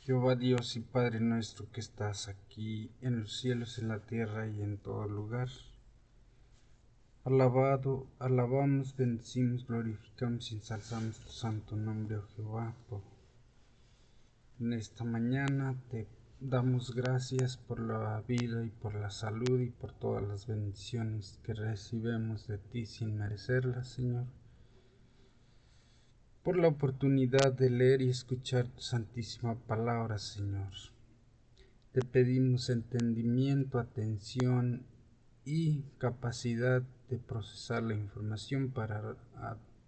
Jehová Dios y Padre nuestro que estás aquí en los cielos, en la tierra y en todo lugar. Alabamos, bendecimos, glorificamos y ensalzamos tu santo nombre, oh Jehová. En esta mañana te damos gracias por la vida y por la salud y por todas las bendiciones que recibimos de ti sin merecerlas, Señor. Por la oportunidad de leer y escuchar tu santísima palabra, Señor. Te pedimos entendimiento, atención y capacidad de procesar la información para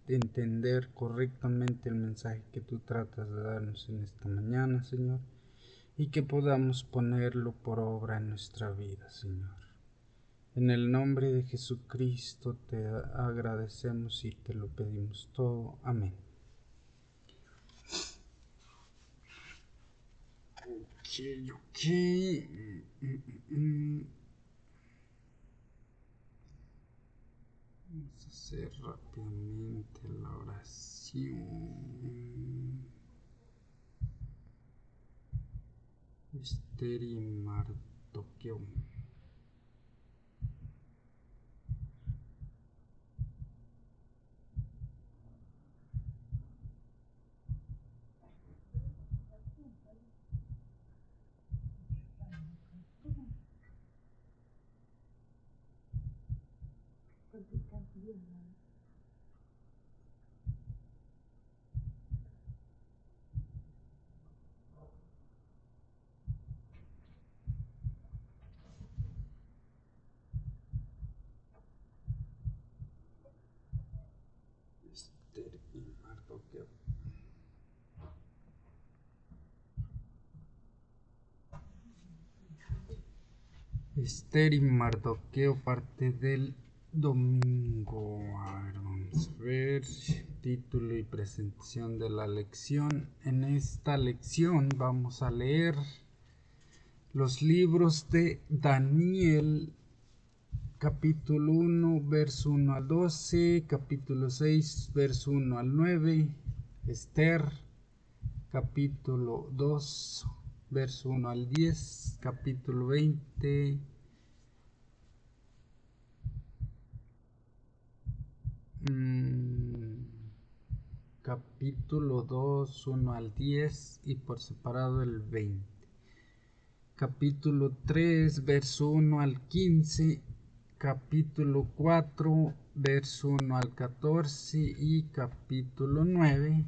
entender correctamente el mensaje que tú tratas de darnos en esta mañana, Señor, y que podamos ponerlo por obra en nuestra vida, Señor. En el nombre de Jesucristo te agradecemos y te lo pedimos todo. Amén. Ok. Vamos a hacer rápidamente la oración. Esther y Mardoqueo. Esther y Mardoqueo. Esther y Mardoqueo, parte del domingo. A ver, vamos a ver. Título y presentación de la lección. En esta lección vamos a leer los libros de Daniel, capítulo 1, verso 1 al 12, capítulo 6, verso 1 al 9, Esther, capítulo 2, verso 1 al 10, capítulo 20, capítulo 2, 1 al 10 y por separado el 20. Capítulo 3, verso 1 al 15, capítulo 4, verso 1 al 14 y capítulo 9,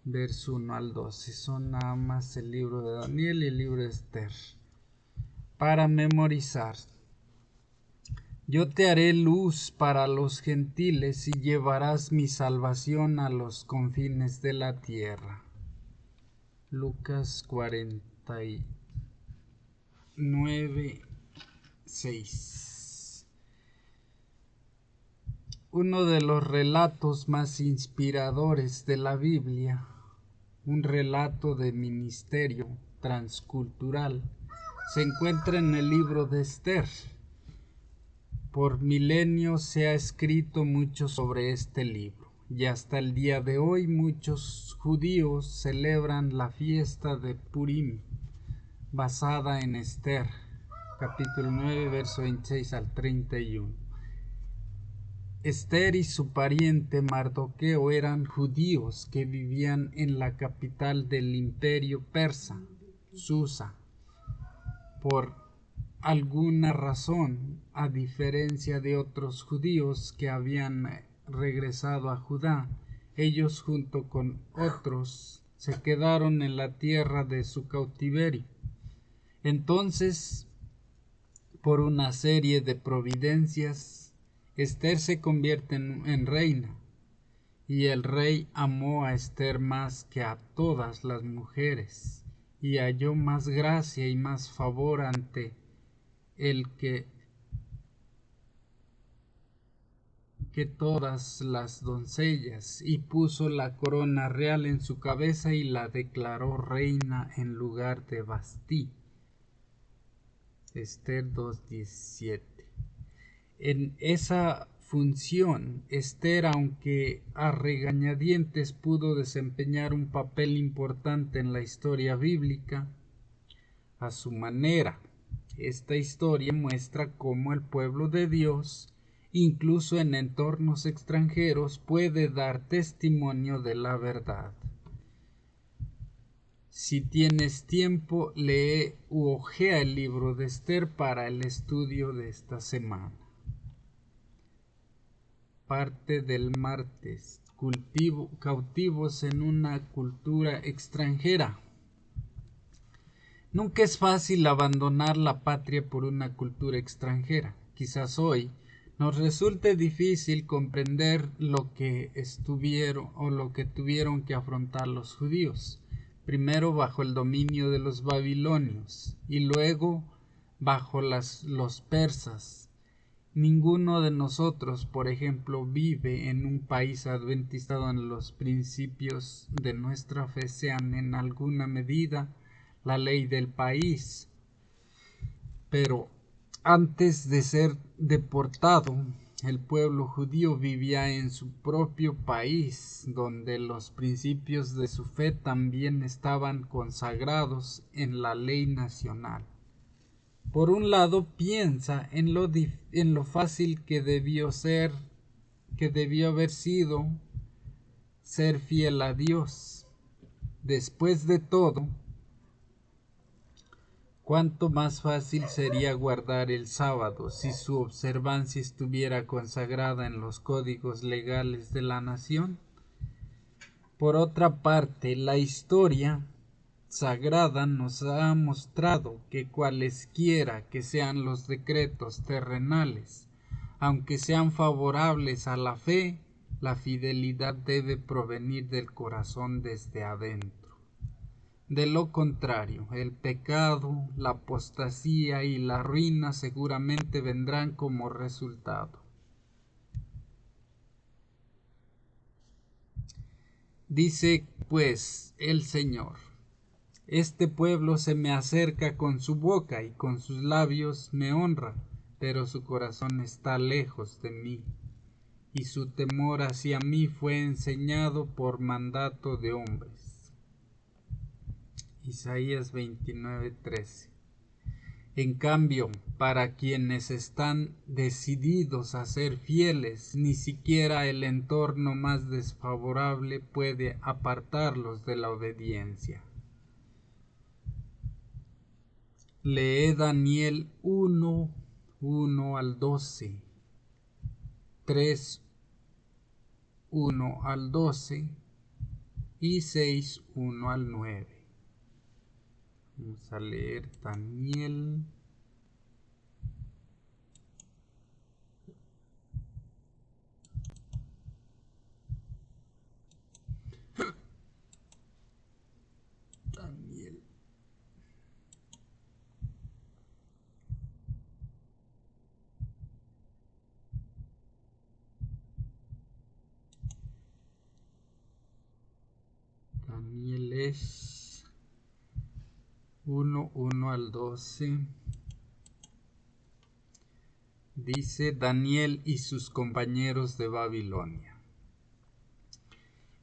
verso 1 al 12. Son nada más el libro de Daniel y el libro de Esther. Para memorizar. Yo te haré luz para los gentiles y llevarás mi salvación a los confines de la tierra. Lucas 49, 6. Uno de los relatos más inspiradores de la Biblia, un relato de ministerio transcultural, se encuentra en el libro de Esther. Por milenios se ha escrito mucho sobre este libro, y hasta el día de hoy muchos judíos celebran la fiesta de Purim, basada en Esther, capítulo 9, verso 26 al 31. Esther y su pariente Mardoqueo eran judíos que vivían en la capital del imperio persa, Susa. Por alguna razón, a diferencia de otros judíos que habían regresado a Judá, ellos junto con otros se quedaron en la tierra de su cautiverio. Entonces, por una serie de providencias, Esther se convierte en reina, y el rey amó a Esther más que a todas las mujeres, y halló más gracia y más favor ante el que todas las doncellas, y puso la corona real en su cabeza y la declaró reina en lugar de Vastí. Esther 2:17. En esa función, Esther, aunque a regañadientes pudo desempeñar un papel importante en la historia bíblica, a su manera. Esta historia muestra cómo el pueblo de Dios, incluso en entornos extranjeros, puede dar testimonio de la verdad. Si tienes tiempo, lee u hojea el libro de Esther para el estudio de esta semana. Parte del martes. Cautivos en una cultura extranjera. Nunca es fácil abandonar la patria por una cultura extranjera. Quizás hoy nos resulte difícil comprender lo que tuvieron que afrontar los judíos, primero bajo el dominio de los babilonios y luego bajo los persas. Ninguno de nosotros, por ejemplo, vive en un país adventista donde los principios de nuestra fe sean en alguna medida la ley del país. Pero antes de ser deportado, el pueblo judío vivía en su propio país, donde los principios de su fe también estaban consagrados en la ley nacional. Por un lado, piensa en lo fácil que debió haber sido ser fiel a Dios. Después de todo, ¿cuánto más fácil sería guardar el sábado si su observancia estuviera consagrada en los códigos legales de la nación? Por otra parte, la historia sagrada nos ha mostrado que cualesquiera que sean los decretos terrenales, aunque sean favorables a la fe, la fidelidad debe provenir del corazón desde adentro. De lo contrario, el pecado, la apostasía y la ruina seguramente vendrán como resultado. Dice pues el Señor: este pueblo se me acerca con su boca y con sus labios me honra, pero su corazón está lejos de mí, y su temor hacia mí fue enseñado por mandato de hombres. Isaías 29:13. En cambio, para quienes están decididos a ser fieles, ni siquiera el entorno más desfavorable puede apartarlos de la obediencia. Lee Daniel 1:1 al 12, 3:1 al 12 y 6:1 al 9. Vamos a leer Daniel. Daniel es 1:1 al 12. Dice: Daniel y sus compañeros de Babilonia.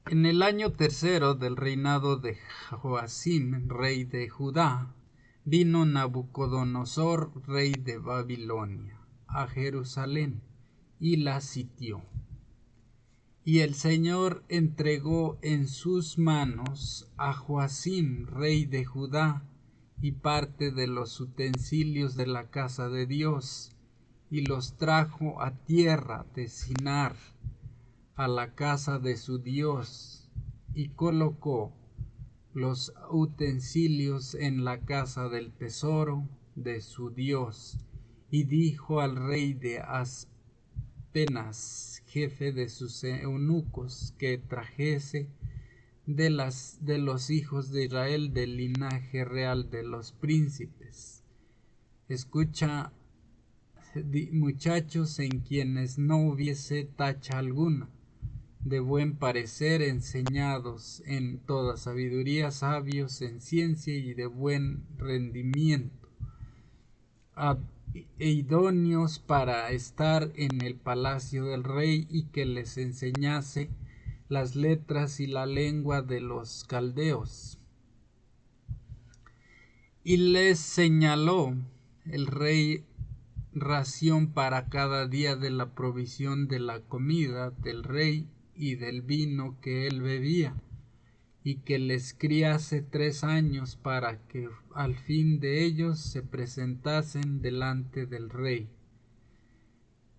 En el año tercero del reinado de Joacim, rey de Judá, vino Nabucodonosor, rey de Babilonia, a Jerusalén y la sitió. Y el Señor entregó en sus manos a Joacim, rey de Judá, y parte de los utensilios de la casa de Dios, y los trajo a tierra de Sinar, a la casa de su Dios, y colocó los utensilios en la casa del tesoro de su Dios, y dijo al rey de Aspenas, jefe de sus eunucos, que trajese de los hijos de Israel del linaje real de los príncipes. Escucha, muchachos en quienes no hubiese tacha alguna, de buen parecer, enseñados en toda sabiduría, sabios en ciencia y de buen rendimiento. e idóneos para estar en el palacio del rey y que les enseñase las letras y la lengua de los caldeos. Y les señaló el rey ración para cada día de la provisión de la comida del rey y del vino que él bebía, y que les criase 3 años para que al fin de ellos se presentasen delante del rey.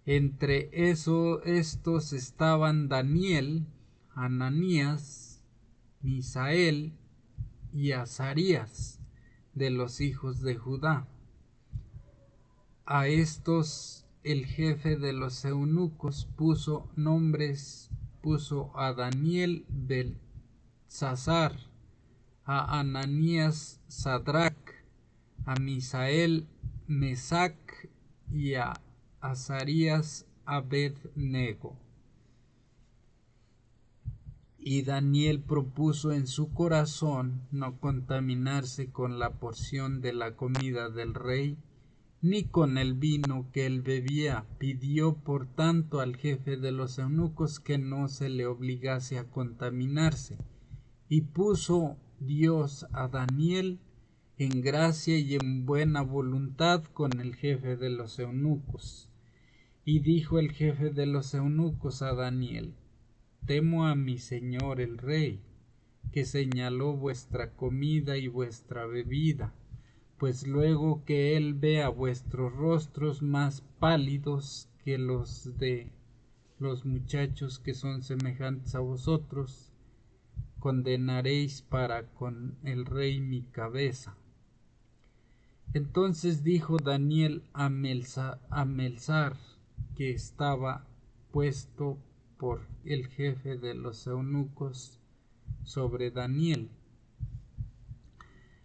Entre estos estaban Daniel, Ananías, Misael y Azarías, de los hijos de Judá. A estos el jefe de los eunucos puso a Daniel Beltsasar, a Ananías Sadrach, a Misael Mesac y a Azarías Abednego. Y Daniel propuso en su corazón no contaminarse con la porción de la comida del rey, ni con el vino que él bebía. Pidió por tanto al jefe de los eunucos que no se le obligase a contaminarse. Y puso Dios a Daniel en gracia y en buena voluntad con el jefe de los eunucos. Y dijo el jefe de los eunucos a Daniel: temo a mi señor el rey, que señaló vuestra comida y vuestra bebida, pues luego que él vea vuestros rostros más pálidos que los de los muchachos que son semejantes a vosotros, condenaréis para con el rey mi cabeza. Entonces dijo Daniel a Melzar, que estaba puesto por el jefe de los eunucos sobre Daniel: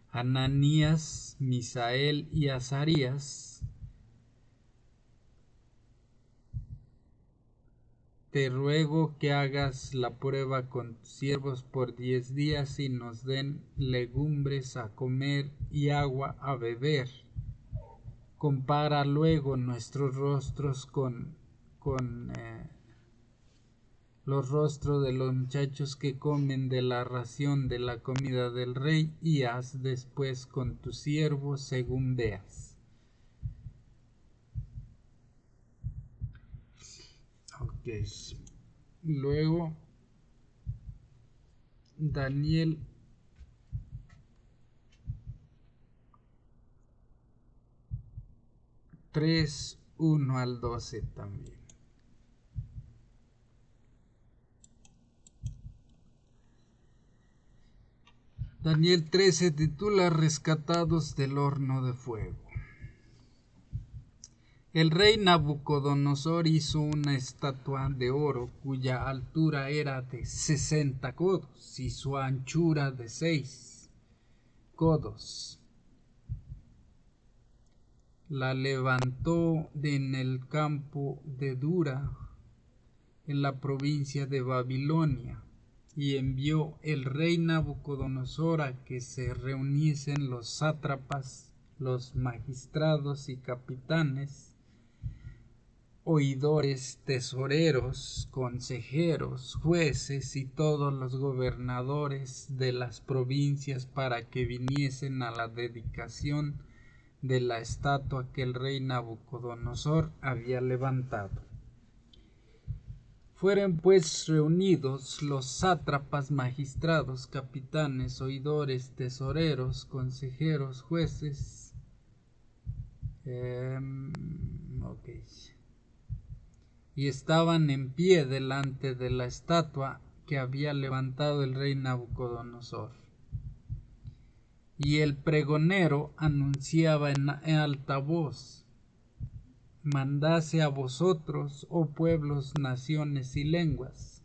Ananías, Misael y Azarías, te ruego que hagas la prueba con tus siervos por 10 días y nos den legumbres a comer y agua a beber. Compara luego nuestros rostros con los rostros de los muchachos que comen de la ración de la comida del rey, y haz después con tus siervos según veas. Ok. Luego Daniel tres 1 al 12 también. Daniel 3 se titula Rescatados del horno de fuego. El rey Nabucodonosor hizo una estatua de oro cuya altura era de 60 codos y su anchura de 6 codos. La levantó en el campo de Dura, en la provincia de Babilonia, y envió el rey Nabucodonosor a que se reuniesen los sátrapas, los magistrados y capitanes, oidores, tesoreros, consejeros, jueces y todos los gobernadores de las provincias para que viniesen a la dedicación de la estatua que el rey Nabucodonosor había levantado. Fueron pues reunidos los sátrapas, magistrados, capitanes, oidores, tesoreros, consejeros, jueces, y estaban en pie delante de la estatua que había levantado el rey Nabucodonosor. Y el pregonero anunciaba en alta voz: mandase a vosotros, oh pueblos, naciones y lenguas,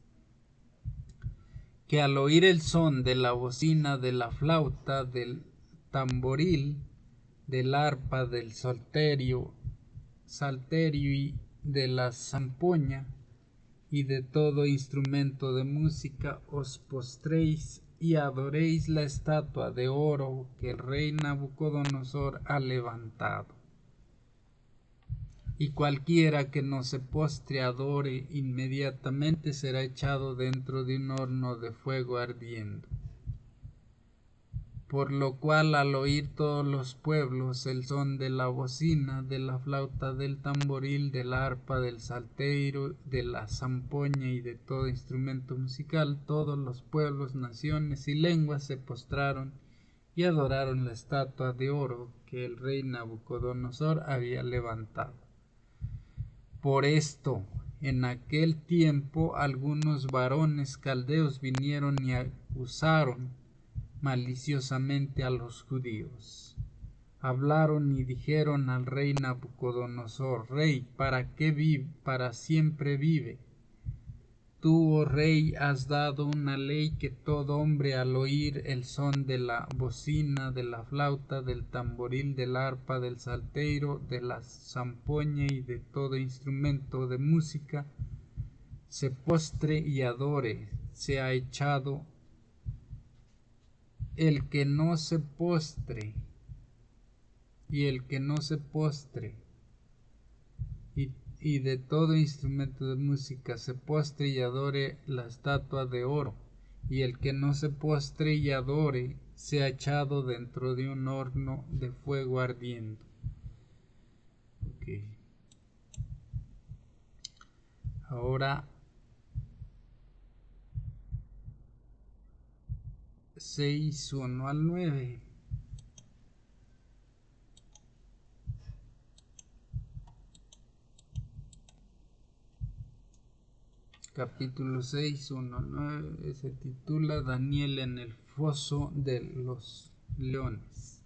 que al oír el son de la bocina, de la flauta, del tamboril, del arpa, del salterio y de la zampoña y de todo instrumento de música, os postréis y adoréis la estatua de oro que el rey Nabucodonosor ha levantado. y cualquiera que no se postre adore inmediatamente será echado dentro de un horno de fuego ardiendo. Por lo cual al oír todos los pueblos el son de la bocina, de la flauta, del tamboril, del arpa, del salterio, de la zampoña y de todo instrumento musical, todos los pueblos, naciones y lenguas se postraron y adoraron la estatua de oro que el rey Nabucodonosor había levantado. Por esto, en aquel tiempo algunos varones caldeos vinieron y acusaron maliciosamente a los judíos. Hablaron y dijeron al rey Nabucodonosor: Rey, para siempre vive. Tú, oh rey, has dado una ley que todo hombre al oír el son de la bocina, de la flauta, del tamboril, del arpa, del salterio, de la zampoña y de todo instrumento de música, se postre y adore. Se ha echado el que no se postre, y el que no se postre, y de todo instrumento de música se postre y adore la estatua de oro, y el que no se postre y adore sea echado dentro de un horno de fuego ardiendo. Okay. Ahora 6:1 al 9. Capítulo 6, 1 al 9 se titula Daniel en el foso de los leones.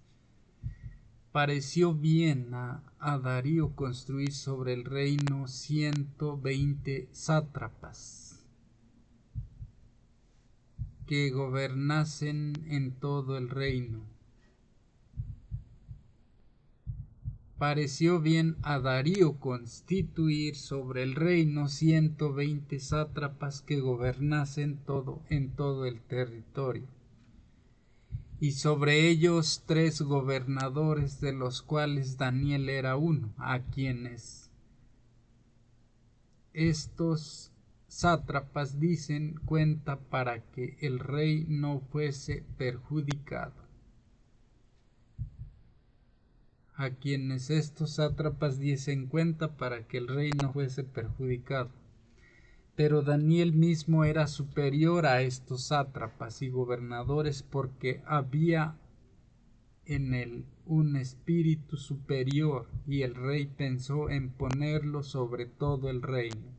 Pareció bien a Darío construir sobre el reino 120 sátrapas que gobernasen en todo el reino. Pareció bien a Darío constituir sobre el reino 120 sátrapas que gobernasen en todo el territorio, y sobre ellos 3 gobernadores, de los cuales Daniel era uno, a quienes estos sátrapas dicen cuenta para que el rey no fuese perjudicado. A quienes estos sátrapas diesen cuenta para que el rey no fuese perjudicado. Pero Daniel mismo era superior a estos sátrapas y gobernadores, porque había en él un espíritu superior, y el rey pensó en ponerlo sobre todo el reino.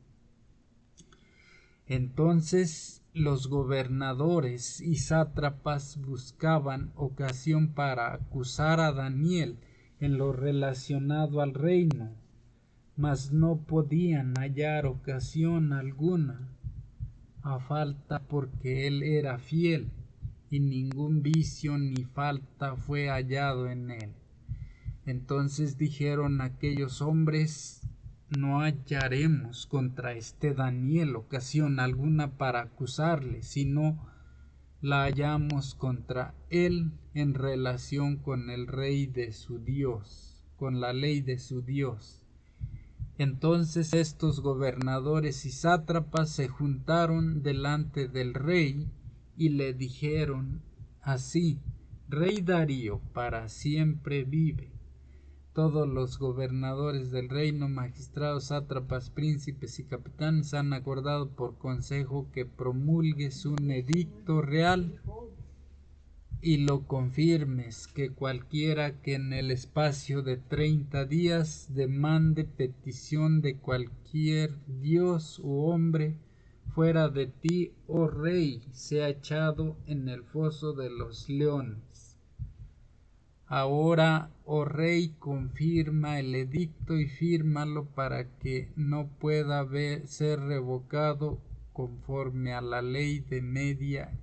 Entonces los gobernadores y sátrapas buscaban ocasión para acusar a Daniel en lo relacionado al reino, mas no podían hallar ocasión alguna, a falta porque él era fiel, y ningún vicio ni falta fue hallado en él. Entonces dijeron aquellos hombres: no hallaremos contra este Daniel ocasión alguna para acusarle, sino la hallamos contra él en relación con el rey de su Dios, con la ley de su Dios. Entonces estos gobernadores y sátrapas se juntaron delante del rey y le dijeron así: Rey Darío, para siempre vive. Todos los gobernadores del reino, magistrados, sátrapas, príncipes y capitanes han acordado por consejo que promulgues un edicto real y lo confirmes, que cualquiera que en el espacio de 30 días demande petición de cualquier dios u hombre fuera de ti, oh rey, sea echado en el foso de los leones. Ahora, oh rey, confirma el edicto y fírmalo para que no pueda ser revocado, conforme a la ley de Media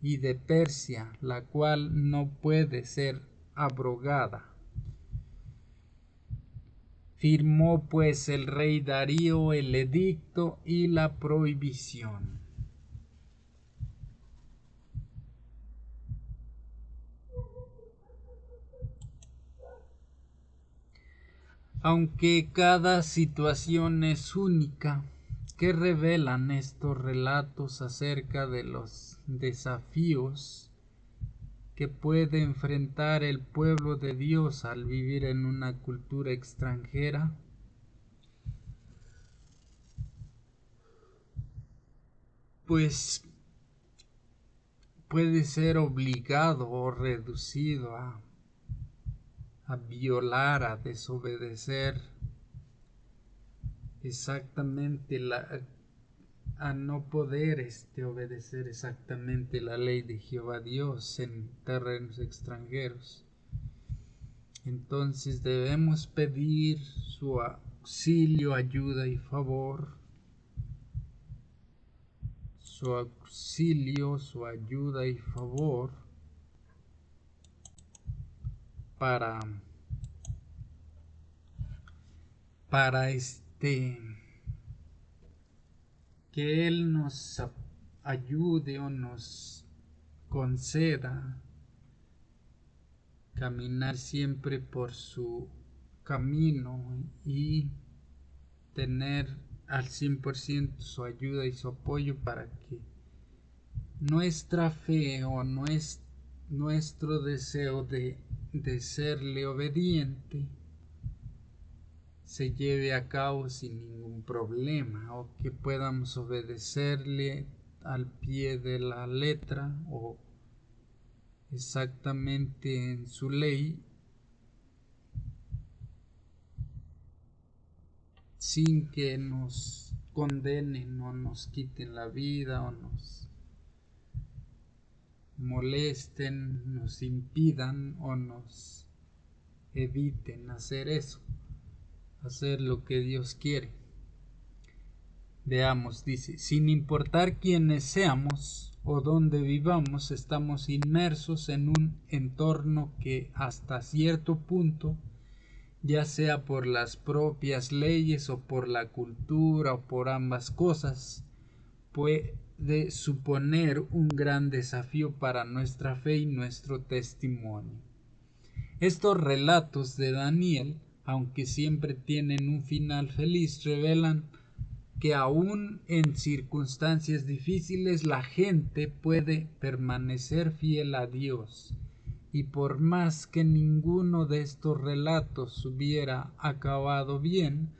y de Persia, la cual no puede ser abrogada. Firmó pues el rey Darío el edicto y la prohibición. Aunque cada situación es única, ¿qué revelan estos relatos acerca de los desafíos que puede enfrentar el pueblo de Dios al vivir en una cultura extranjera? Pues puede ser obligado o reducido a violar, a desobedecer exactamente a no poder obedecer exactamente la ley de Jehová Dios en terrenos extranjeros. Entonces debemos pedir su auxilio, ayuda y favor, su auxilio, su ayuda y favor para para que Él nos ayude o nos conceda caminar siempre por su camino y tener al 100% su ayuda y su apoyo para que nuestra fe o nuestro deseo de serle obediente se lleve a cabo sin ningún problema, o que podamos obedecerle al pie de la letra o exactamente en su ley, sin que nos condenen o nos quiten la vida o nos molesten, nos impidan o nos eviten hacer eso, hacer lo que Dios quiere. Veamos, dice, sin importar quiénes seamos o dónde vivamos, estamos inmersos en un entorno que hasta cierto punto, ya sea por las propias leyes o por la cultura o por ambas cosas, puede suponer un gran desafío para nuestra fe y nuestro testimonio. Estos relatos de Daniel, aunque siempre tienen un final feliz, revelan que aún en circunstancias difíciles la gente puede permanecer fiel a Dios. Y por más que ninguno de estos relatos hubiera acabado bien,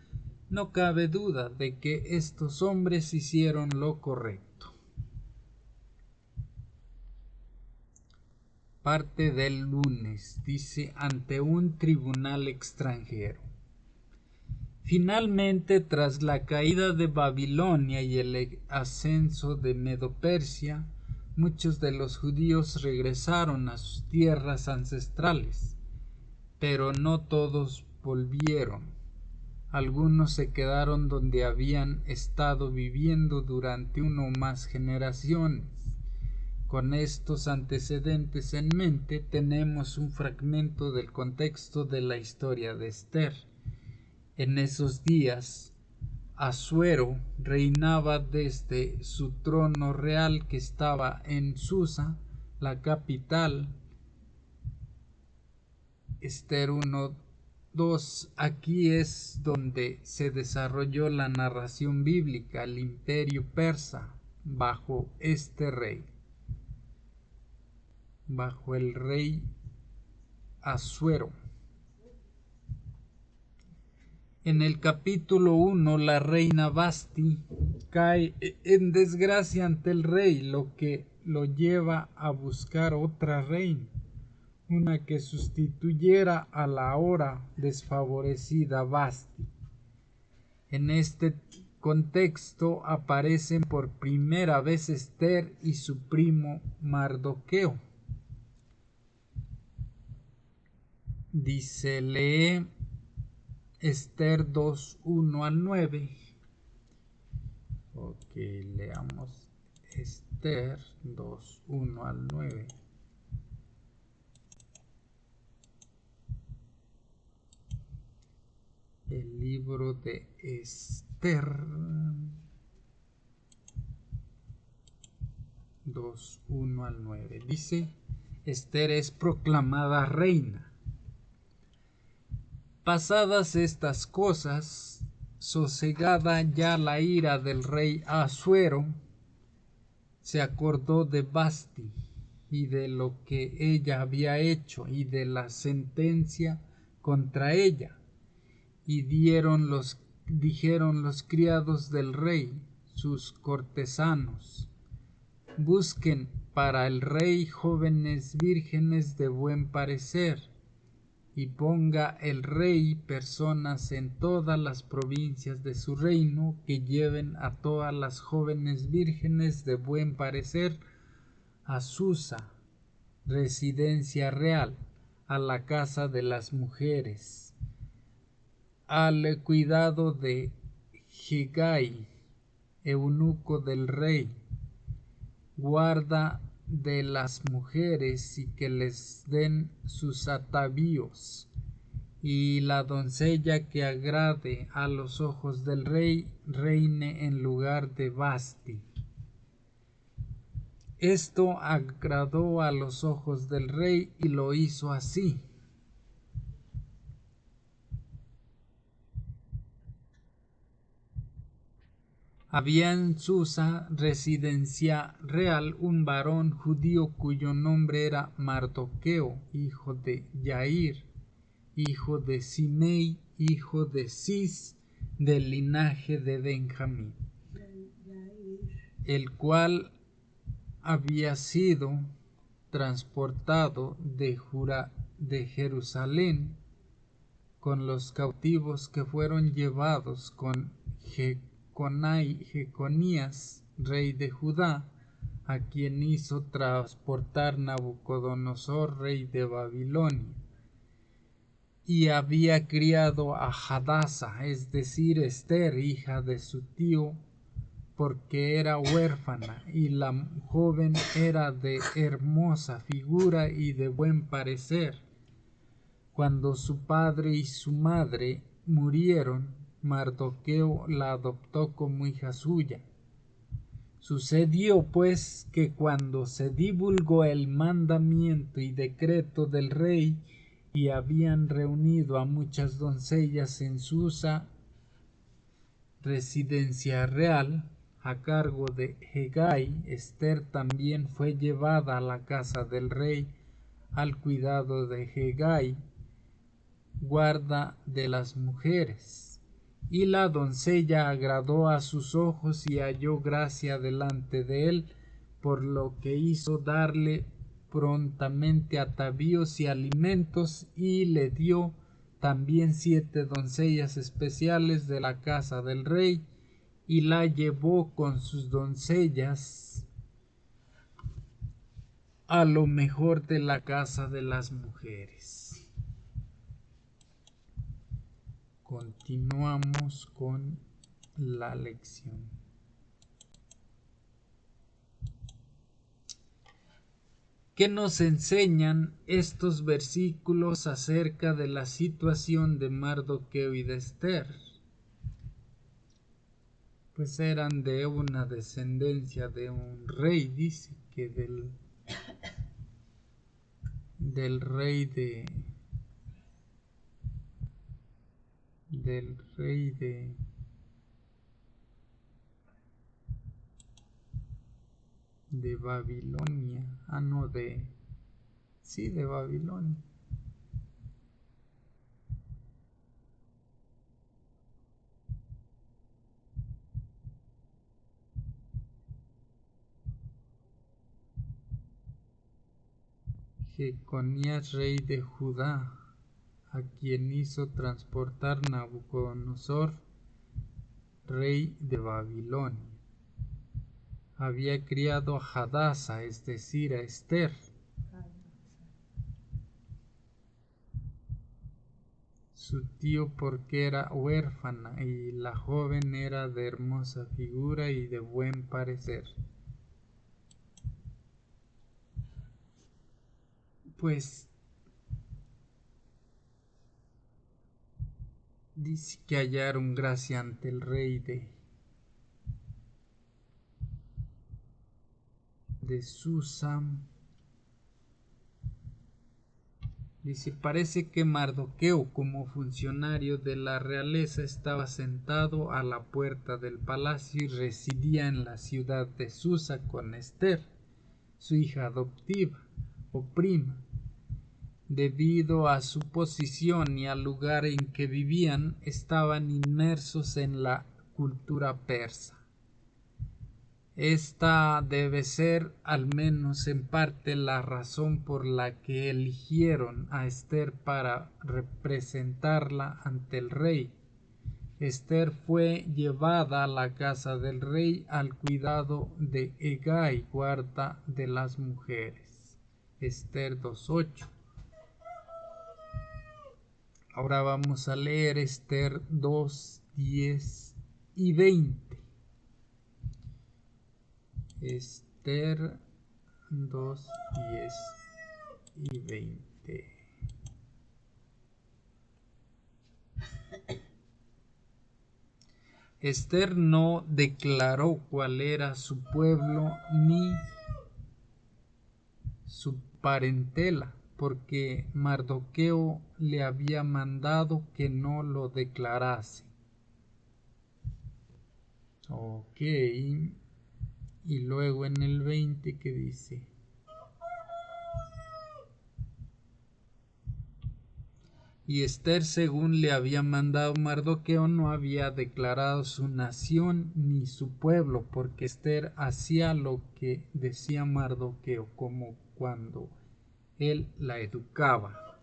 no cabe duda de que estos hombres hicieron lo correcto. Parte del lunes dice: ante un tribunal extranjero. Finalmente, tras la caída de Babilonia y el ascenso de Medo-Persia, muchos de los judíos regresaron a sus tierras ancestrales, pero no todos volvieron. Algunos se quedaron donde habían estado viviendo durante una o más generaciones. Con estos antecedentes en mente, tenemos un fragmento del contexto de la historia de Esther. En esos días, Asuero reinaba desde su trono real que estaba en Susa, la capital. Esther 1:2. Aquí es donde se desarrolló la narración bíblica, el imperio persa, bajo este rey, bajo el rey Asuero. En el capítulo 1, la reina Basti cae en desgracia ante el rey, lo que lo lleva a buscar otra reina, una que sustituyera a la ahora desfavorecida Basti. En este contexto aparecen por primera vez Esther y su primo Mardoqueo. Dice, lee Esther 2:1-9. Ok, leamos Esther 2:1-9. El libro de Esther 2:1-9. Dice, Esther es proclamada reina. Pasadas estas cosas, sosegada ya la ira del rey Asuero, se acordó de Vasti y de lo que ella había hecho y de la sentencia contra ella. Y dijeron los criados del rey, sus cortesanos: busquen para el rey jóvenes vírgenes de buen parecer, y ponga el rey personas en todas las provincias de su reino que lleven a todas las jóvenes vírgenes de buen parecer a Susa, residencia real, a la casa de las mujeres, al cuidado de Hegai, eunuco del rey, guarda de las mujeres, y que les den sus atavíos. Y la doncella que agrade a los ojos del rey reine en lugar de Vasti. Esto agradó a los ojos del rey y lo hizo así. Había en Susa, residencia real, un varón judío cuyo nombre era Mardoqueo, hijo de Yair, hijo de Simei, hijo de Cis, del linaje de Benjamín, el cual había sido transportado de Jerusalén con los cautivos que fueron llevados con Jeconías, rey de Judá, a quien hizo transportar Nabucodonosor, rey de Babilonia. Y había criado a Hadasa, es decir, Esther, hija de su tío, porque era huérfana, y la joven era de hermosa figura y de buen parecer. Cuando su padre y su madre murieron, Mardoqueo la adoptó como hija suya. Sucedió pues que cuando se divulgó el mandamiento y decreto del rey, y habían reunido a muchas doncellas en Susa, residencia real, a cargo de Hegai, Esther también fue llevada a la casa del rey, al cuidado de Hegai, guarda de las mujeres. Y la doncella agradó a sus ojos y halló gracia delante de él, por lo que hizo darle prontamente atavíos y alimentos, y le dio también 7 doncellas especiales de la casa del rey, y la llevó con sus doncellas a lo mejor de la casa de las mujeres. Continuamos con la lección. ¿Qué nos enseñan estos versículos acerca de la situación de Mardoqueo y de Esther? Pues eran de una descendencia de un rey, dice que del rey de Babilonia, de Babilonia. Jeconías, rey de Judá, a quien hizo transportar Nabucodonosor, rey de Babilonia. Había criado a Hadasa, es decir, a Esther, su tío, porque era huérfana, y la joven era de hermosa figura y de buen parecer. Pues dice que hallaron gracia ante el rey de Susa, Dice, parece que Mardoqueo, como funcionario de la realeza, estaba sentado a la puerta del palacio y residía en la ciudad de Susa con Esther, su hija adoptiva o prima. Debido a su posición y al lugar en que vivían, estaban inmersos en la cultura persa. Esta debe ser, al menos en parte, la razón por la que eligieron a Esther para representarla ante el rey. Esther fue llevada a la casa del rey al cuidado de Hegai, guarda de las mujeres. Esther 2:8. Ahora vamos a leer Esther 2:10 y 20. Esther 2:10 y 20. Esther no declaró cuál era su pueblo ni su parentela, porque Mardoqueo le había mandado que no lo declarase. Ok. Y luego en el 20 que dice: y Esther, según le había mandado Mardoqueo, no había declarado su nación ni su pueblo, porque Esther hacía lo que decía Mardoqueo, como cuando él la educaba.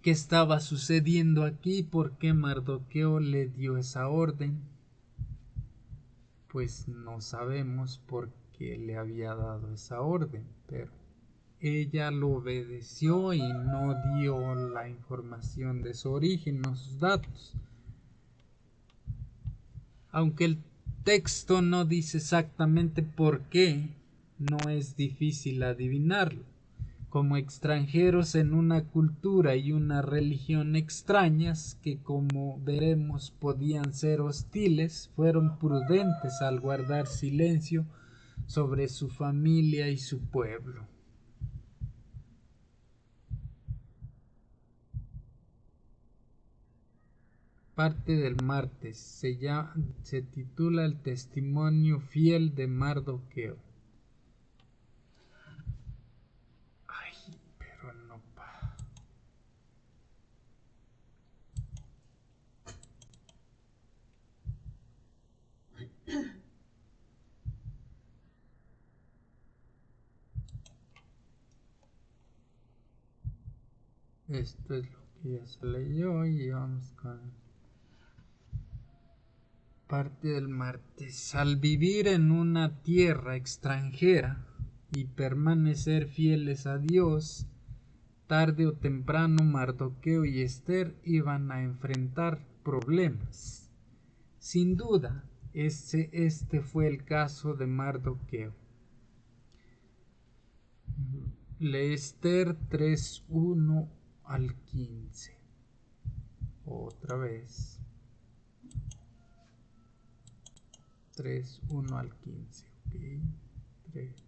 ¿Qué estaba sucediendo aquí? ¿Por qué Mardoqueo le dio esa orden? Pues no sabemos por qué le había dado esa orden, pero ella lo obedeció y no dio la información de su origen o sus datos. Aunque el texto no dice exactamente por qué, no es difícil adivinarlo. Como extranjeros en una cultura y una religión extrañas, que como veremos podían ser hostiles, fueron prudentes al guardar silencio sobre su familia y su pueblo. Parte del martes se titula El testimonio fiel de Mardoqueo. Ay, pero no pa. Esto es lo que ya se leyó y vamos con parte del martes. Al vivir en una tierra extranjera y permanecer fieles a Dios, tarde o temprano Mardoqueo y Esther iban a enfrentar problemas. Sin duda, este fue el caso de Mardoqueo. Lee Esther 3:1 al 15. Otra vez. 3:1 al 15. Okay. 3.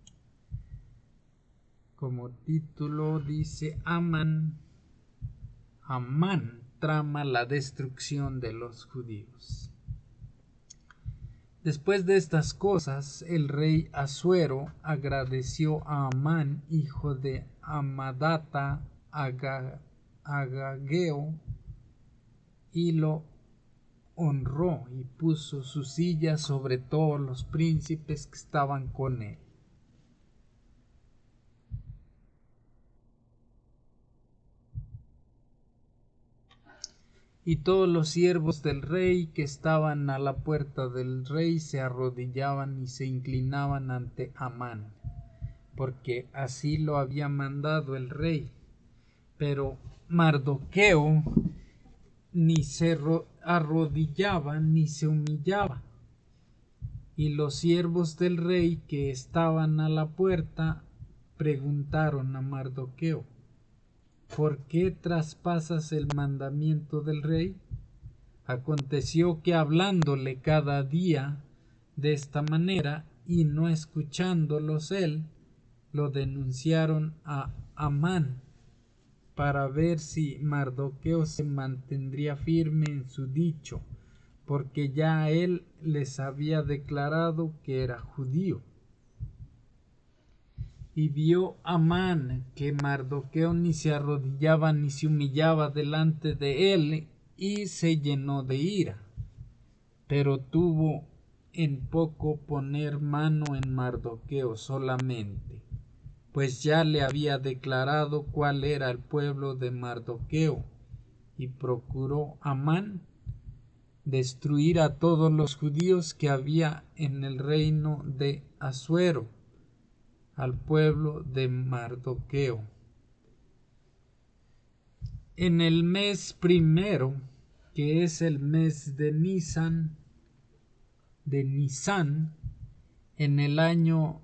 Como título dice: Amán trama la destrucción de los judíos. Después de estas cosas, el rey Asuero agradeció a Amán, hijo de Amadata, Agageo, y lo honró y puso su silla sobre todos los príncipes que estaban con él. Y todos los siervos del rey que estaban a la puerta del rey se arrodillaban y se inclinaban ante Amán, porque así lo había mandado el rey. Pero Mardoqueo ni se arrodillaba ni se humillaba. Y los siervos del rey que estaban a la puerta preguntaron a Mardoqueo: ¿por qué traspasas el mandamiento del rey? Aconteció que hablándole cada día de esta manera y no escuchándolos él, lo denunciaron a Amán para ver si Mardoqueo se mantendría firme en su dicho, porque ya él les había declarado que era judío. Y vio Amán que Mardoqueo ni se arrodillaba ni se humillaba delante de él, y se llenó de ira. Pero tuvo en poco poner mano en Mardoqueo solamente, pues ya le había declarado cuál era el pueblo de Mardoqueo, y procuró Amán destruir a todos los judíos que había en el reino de Asuero, al pueblo de Mardoqueo. En el mes primero, que es el mes de Nisán, en el año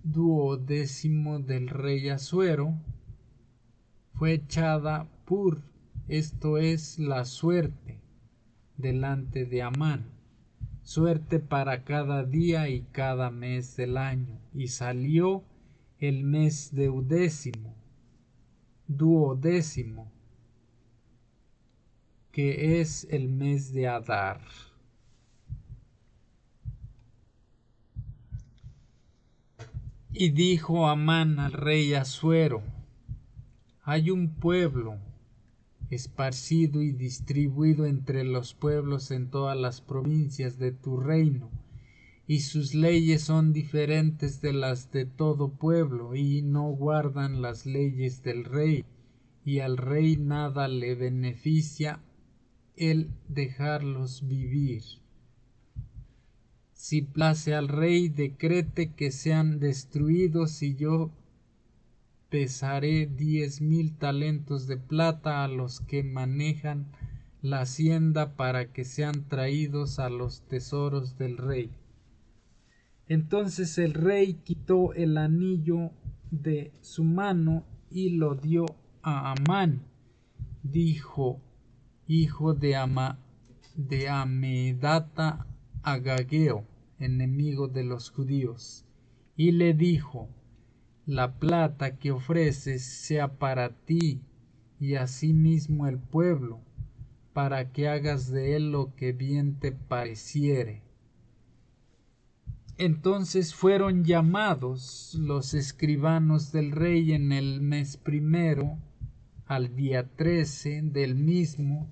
12º del rey Asuero, fue echada Pur, esto es la suerte, delante de Amán, suerte para cada día y cada mes del año, y salió el mes duodécimo, que es el mes de Adar. Y dijo Amán al rey Asuero: hay un pueblo esparcido y distribuido entre los pueblos en todas las provincias de tu reino, y sus leyes son diferentes de las de todo pueblo, y no guardan las leyes del rey, y al rey nada le beneficia el dejarlos vivir. Si place al rey, decrete que sean destruidos, y yo pesaré 10,000 talentos de plata a los que manejan la hacienda para que sean traídos a los tesoros del rey. Entonces el rey quitó el anillo de su mano y lo dio a Amán, dijo, hijo de Amedata Agageo, enemigo de los judíos, y le dijo: la plata que ofreces sea para ti y asimismo el pueblo, para que hagas de él lo que bien te pareciere. Entonces fueron llamados los escribanos del rey en el mes primero, al día 13 del mismo,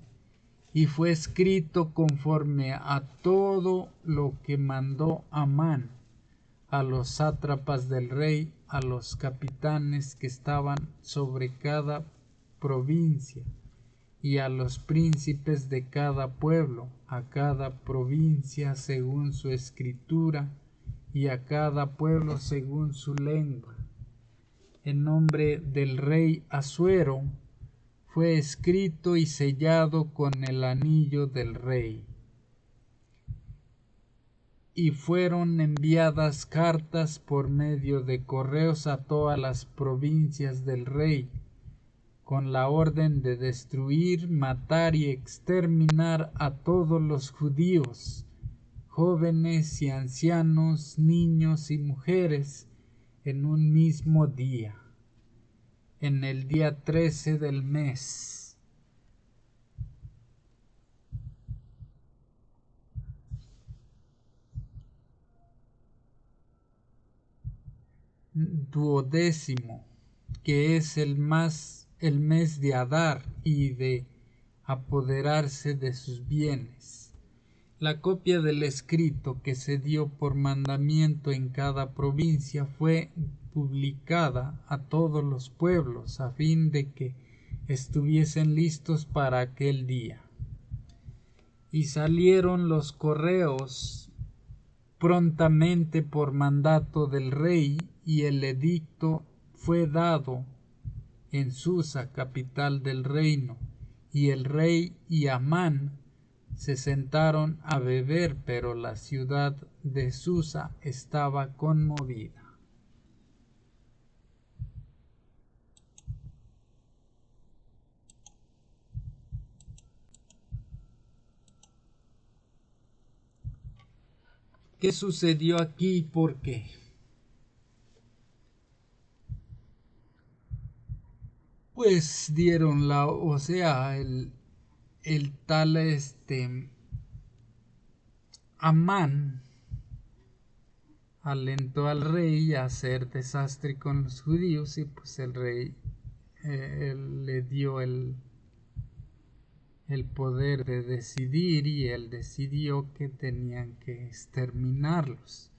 y fue escrito conforme a todo lo que mandó Amán, a los sátrapas del rey, a los capitanes que estaban sobre cada provincia, y a los príncipes de cada pueblo, a cada provincia según su escritura, y a cada pueblo según su lengua. En nombre del rey Asuero fue escrito y sellado con el anillo del rey. Y fueron enviadas cartas por medio de correos a todas las provincias del rey, con la orden de destruir, matar y exterminar a todos los judíos, jóvenes y ancianos, niños y mujeres, en un mismo día, en el día 13 del mes. Duodécimo, que es el mes de Adar, y de apoderarse de sus bienes. La copia del escrito que se dio por mandamiento en cada provincia fue publicada a todos los pueblos, a fin de que estuviesen listos para aquel día. Y salieron los correos prontamente por mandato del rey, y el edicto fue dado en Susa, capital del reino, y el rey y Amán se sentaron a beber, pero la ciudad de Susa estaba conmovida. ¿Qué sucedió aquí y por qué? pues dieron el tal Amán alentó al rey a hacer desastre con los judíos, y pues el rey él le dio el poder de decidir, y él decidió que tenían que exterminarlos.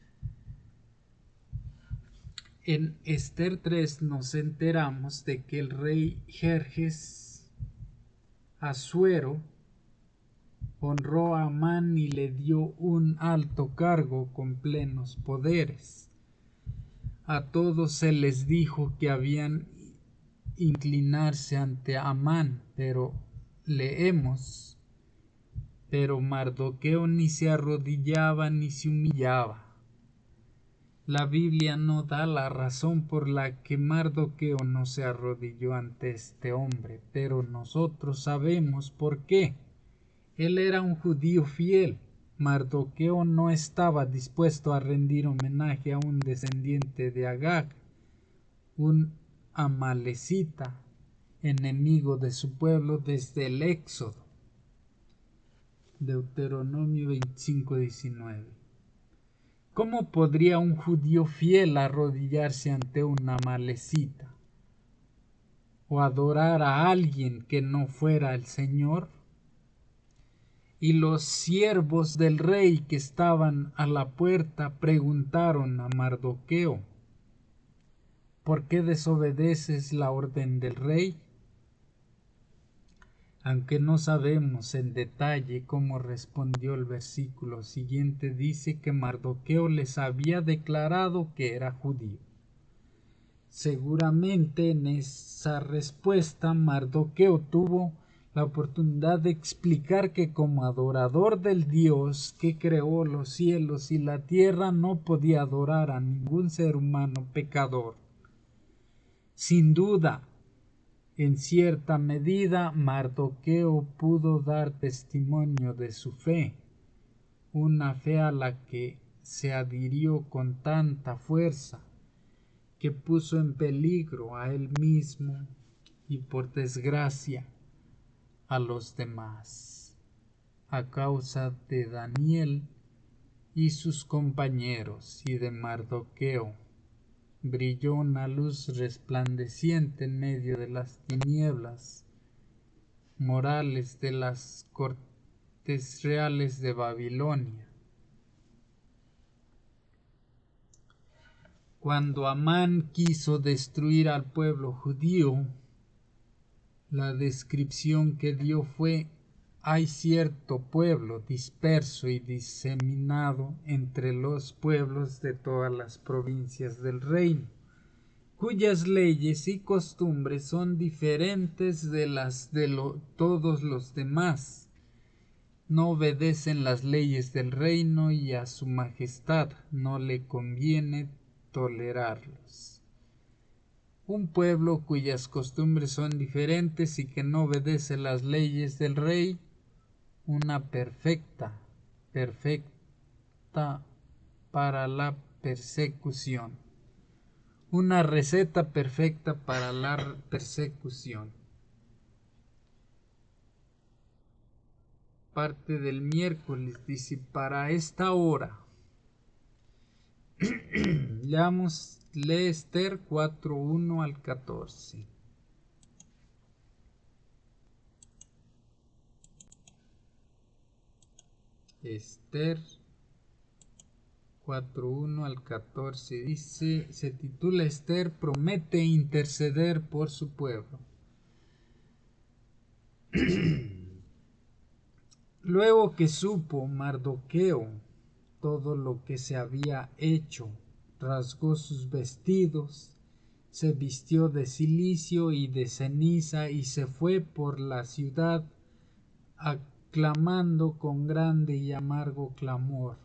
En Esther 3 nos enteramos de que el rey Jerjes Asuero honró a Amán y le dio un alto cargo con plenos poderes. A todos se les dijo que habían inclinarse ante Amán, pero leemos: pero Mardoqueo ni se arrodillaba ni se humillaba. La Biblia no da la razón por la que Mardoqueo no se arrodilló ante este hombre, pero nosotros sabemos por qué. Él era un judío fiel. Mardoqueo no estaba dispuesto a rendir homenaje a un descendiente de Agag, un amalecita, enemigo de su pueblo desde el Éxodo. Deuteronomio 25:19. ¿Cómo podría un judío fiel arrodillarse ante una amalecita o adorar a alguien que no fuera el Señor? Y los siervos del rey que estaban a la puerta preguntaron a Mardoqueo: ¿por qué desobedeces la orden del rey? Aunque no sabemos en detalle cómo respondió, el versículo siguiente dice que Mardoqueo les había declarado que era judío. Seguramente en esa respuesta Mardoqueo tuvo la oportunidad de explicar que como adorador del Dios que creó los cielos y la tierra no podía adorar a ningún ser humano pecador. Sin duda, en cierta medida, Mardoqueo pudo dar testimonio de su fe, una fe a la que se adhirió con tanta fuerza que puso en peligro a él mismo y, por desgracia, a los demás, a causa de Daniel y sus compañeros y de Mardoqueo. Brilló una luz resplandeciente en medio de las tinieblas morales de las cortes reales de Babilonia. Cuando Amán quiso destruir al pueblo judío, la descripción que dio fue: hay cierto pueblo disperso y diseminado entre los pueblos de todas las provincias del reino, cuyas leyes y costumbres son diferentes de las de todos los demás. No obedecen las leyes del reino y a su majestad no le conviene tolerarlos. Un pueblo cuyas costumbres son diferentes y que no obedece las leyes del rey, una perfecta para la persecución. Una receta perfecta para la persecución. Parte del miércoles dice: para esta hora. Lee Esther 4:1 al 14. Esther 4:1 al 14 dice, se titula: Esther promete interceder por su pueblo. Luego que supo Mardoqueo todo lo que se había hecho, rasgó sus vestidos, se vistió de cilicio y de ceniza y se fue por la ciudad aclamando con grande y amargo clamor.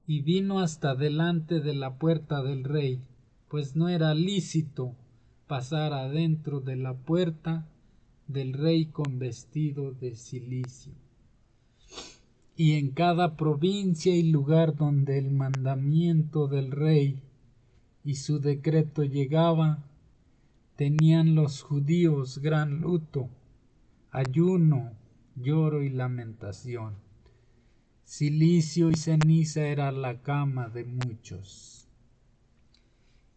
Y vino hasta delante de la puerta del rey, pues no era lícito pasar adentro de la puerta del rey con vestido de cilicio. Y en cada provincia y lugar donde el mandamiento del rey y su decreto llegaba, tenían los judíos gran luto, ayuno, lloro y lamentación. Cilicio y ceniza era la cama de muchos.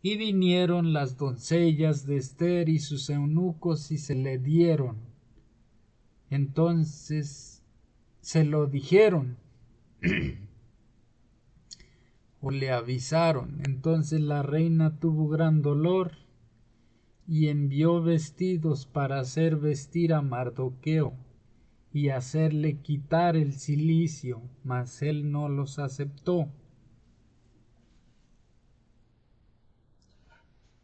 Y vinieron las doncellas de Ester y sus eunucos y se le dieron. Entonces se lo dijeron o le avisaron. Entonces la reina tuvo gran dolor y envió vestidos para hacer vestir a Mardoqueo y hacerle quitar el cilicio, mas él no los aceptó.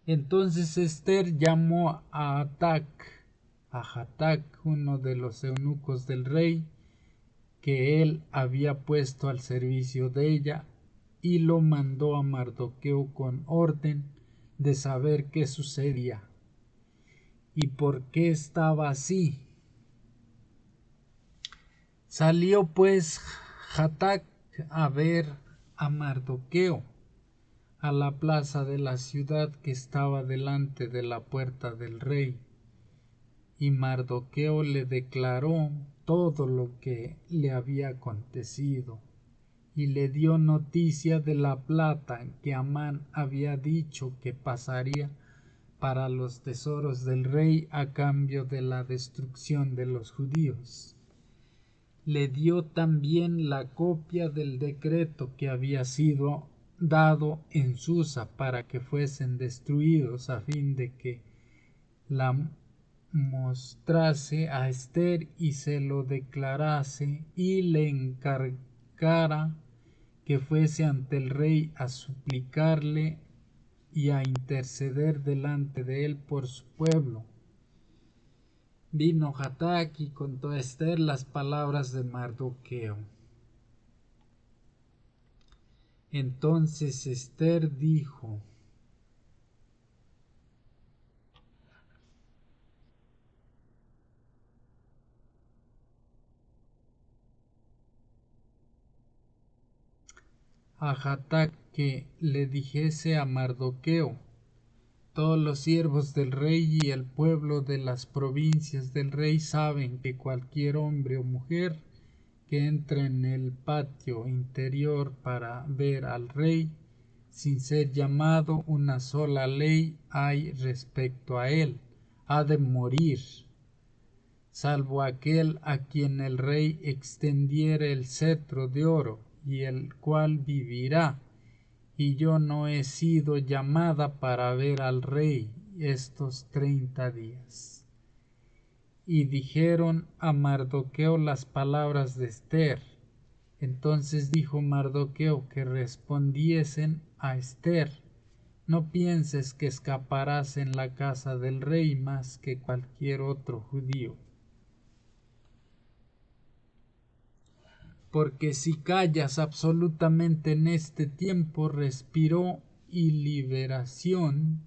Entonces Ester llamó a Hatac, uno de los eunucos del rey, que él había puesto al servicio de ella, y lo mandó a Mardoqueo con orden de saber qué sucedía y por qué estaba así. Salió pues Hatac a ver a Mardoqueo a la plaza de la ciudad que estaba delante de la puerta del rey, y Mardoqueo le declaró todo lo que le había acontecido, y le dio noticia de la plata que Amán había dicho que pasaría para los tesoros del rey a cambio de la destrucción de los judíos. Le dio también la copia del decreto que había sido dado en Susa para que fuesen destruidos, a fin de que la mostrase a Ester y se lo declarase, y le encargara que fuese ante el rey a suplicarle y a interceder delante de él por su pueblo. Vino Hatac y contó a Ester las palabras de Mardoqueo. Entonces Ester dijo: a Hatac que le dijese a Mardoqueo: todos los siervos del rey y el pueblo de las provincias del rey saben que cualquier hombre o mujer que entre en el patio interior para ver al rey, sin ser llamado, una sola ley hay respecto a él: ha de morir, salvo aquel a quien el rey extendiere el cetro de oro, y el cual vivirá. Y yo no he sido llamada para ver al rey estos 30 días. Y dijeron a Mardoqueo las palabras de Ester. Entonces dijo Mardoqueo que respondiesen a Ester: no pienses que escaparás en la casa del rey más que cualquier otro judío. Porque si callas absolutamente en este tiempo, respiro y liberación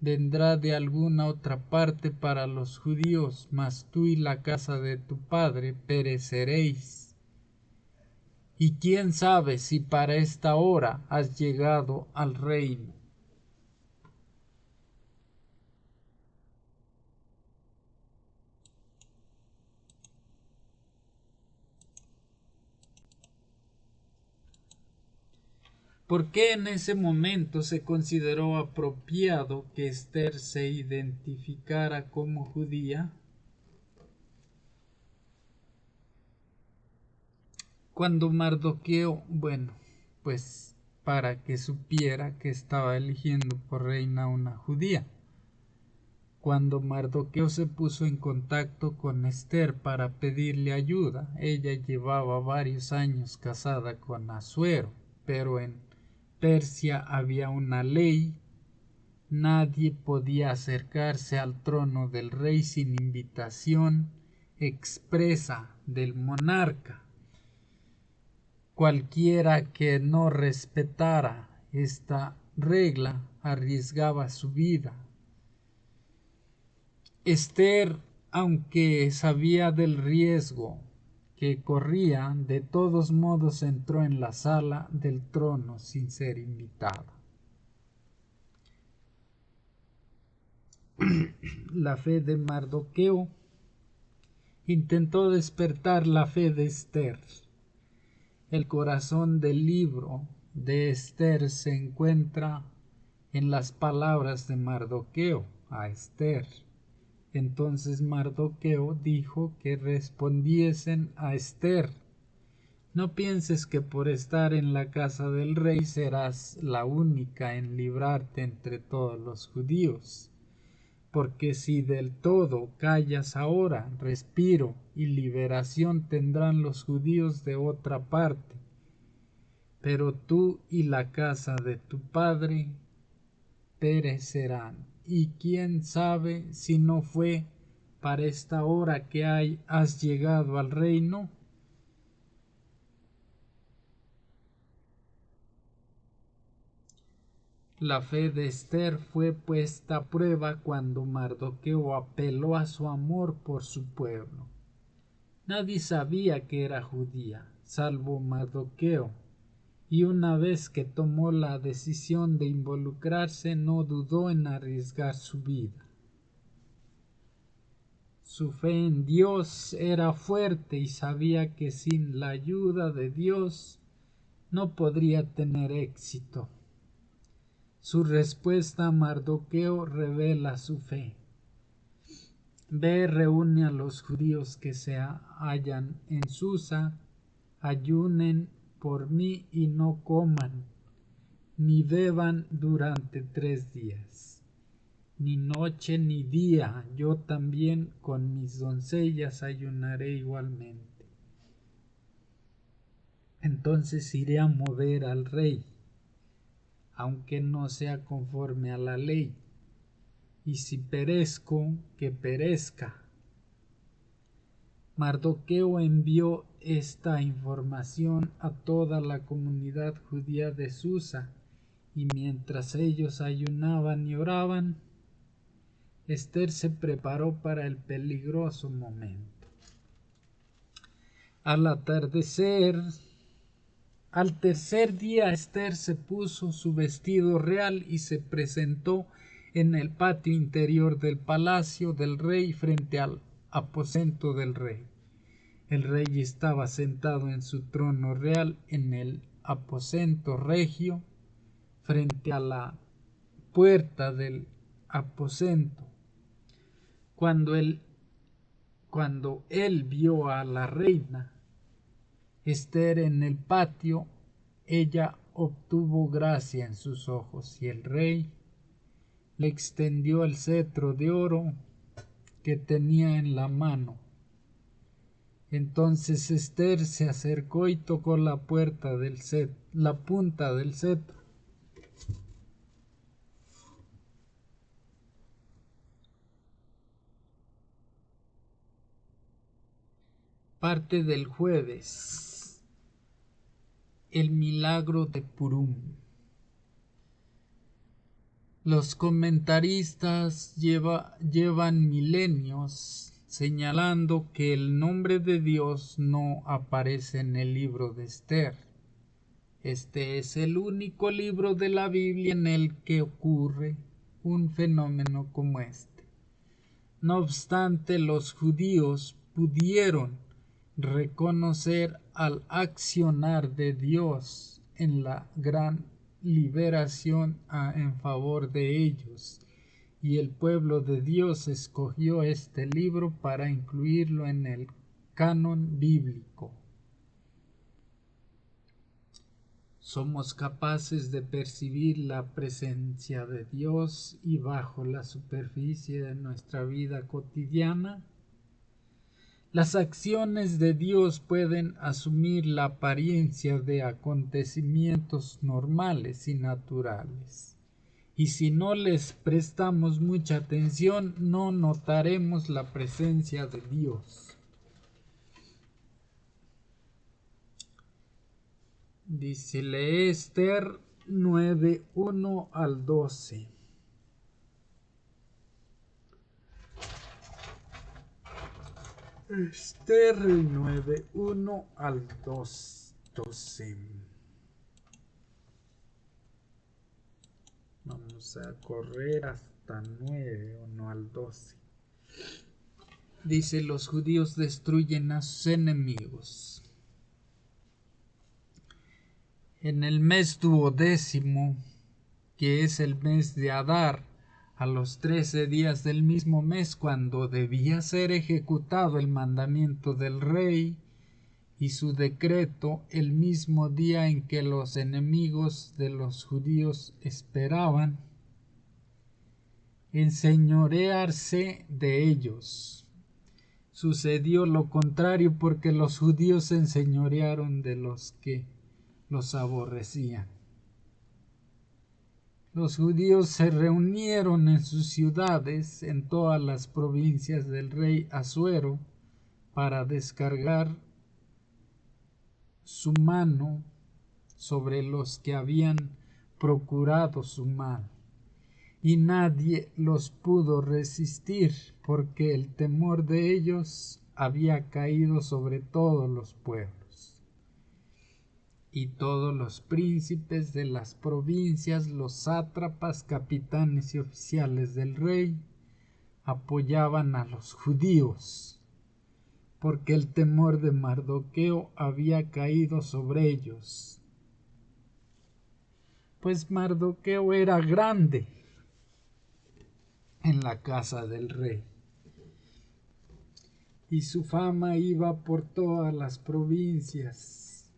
vendrá de alguna otra parte para los judíos, mas tú y la casa de tu padre pereceréis. Y quién sabe si para esta hora has llegado al reino. ¿Por qué en ese momento se consideró apropiado que Ester se identificara como judía? Cuando Mardoqueo, pues para que supiera que estaba eligiendo por reina una judía. Cuando Mardoqueo se puso en contacto con Ester para pedirle ayuda, ella llevaba varios años casada con Asuero, pero en Persia había una ley: nadie podía acercarse al trono del rey sin invitación expresa del monarca. Cualquiera que no respetara esta regla arriesgaba su vida. Ester, aunque sabía del riesgo que corría, de todos modos entró en la sala del trono sin ser invitada. la fe de Mardoqueo intentó despertar la fe de Esther. El corazón del libro de Esther se encuentra en las palabras de Mardoqueo a Esther. Entonces Mardoqueo dijo que respondiesen a Esther: no pienses que por estar en la casa del rey serás la única en librarte entre todos los judíos, porque si del todo callas ahora, respiro y liberación tendrán los judíos de otra parte, pero tú y la casa de tu padre perecerán. Y quién sabe si no fue para esta hora que has llegado al reino. La fe de Esther fue puesta a prueba cuando Mardoqueo apeló a su amor por su pueblo. Nadie sabía que era judía, salvo Mardoqueo, y una vez que tomó la decisión de involucrarse, no dudó en arriesgar su vida. Su fe en Dios era fuerte y sabía que sin la ayuda de Dios no podría tener éxito. Su respuesta a Mardoqueo revela su fe. Ve, reúne a los judíos que se hallan en Susa, ayunen por mí y no coman, ni beban durante 3 días, ni noche ni día. Yo también con mis doncellas ayunaré igualmente. Entonces iré a mover al rey, aunque no sea conforme a la ley, y si perezco, que perezca. Mardoqueo envió esta información a toda la comunidad judía de Susa, y mientras ellos ayunaban y oraban, Esther se preparó para el peligroso momento. Al tercer día, Esther se puso su vestido real y se presentó en el patio interior del palacio del rey frente al aposento del rey. El rey estaba sentado en su trono real en el aposento regio frente a la puerta del aposento. Cuando él vio a la reina Esther en el patio, ella obtuvo gracia en sus ojos, y el rey le extendió el cetro de oro que tenía en la mano. Entonces Esther se acercó y tocó la punta del cetro. Parte del jueves. El milagro de Purim. Los comentaristas llevan milenios señalando que el nombre de Dios no aparece en el libro de Esther. Este es el único libro de la Biblia en el que ocurre un fenómeno como este. No obstante, los judíos pudieron reconocer al accionar de Dios en la gran liberación en favor de ellos, y el pueblo de Dios escogió este libro para incluirlo en el canon bíblico. Somos capaces de percibir la presencia de Dios y bajo la superficie de nuestra vida cotidiana. Las acciones de Dios pueden asumir la apariencia de acontecimientos normales y naturales, y si no les prestamos mucha atención, no notaremos la presencia de Dios. Dice, lee Esther 9:1 al 12. Esther 9:1 al 12. Vamos a correr hasta hasta 9 o no al 12. Dice: los judíos destruyen a sus enemigos. En el mes 12º, que es el mes de Adar, a los 13 días del mismo mes, cuando debía ser ejecutado el mandamiento del rey y su decreto, el mismo día en que los enemigos de los judíos esperaban enseñorearse de ellos, sucedió lo contrario, porque los judíos se enseñorearon de los que los aborrecían. Los judíos se reunieron en sus ciudades, en todas las provincias del rey Asuero, para descargar su mano sobre los que habían procurado su mal. Y nadie los pudo resistir, porque el temor de ellos había caído sobre todos los pueblos. Y todos los príncipes de las provincias, los sátrapas, capitanes y oficiales del rey, apoyaban a los judíos, porque el temor de Mardoqueo había caído sobre ellos. Pues Mardoqueo era grande en la casa del rey, y su fama iba por todas las provincias.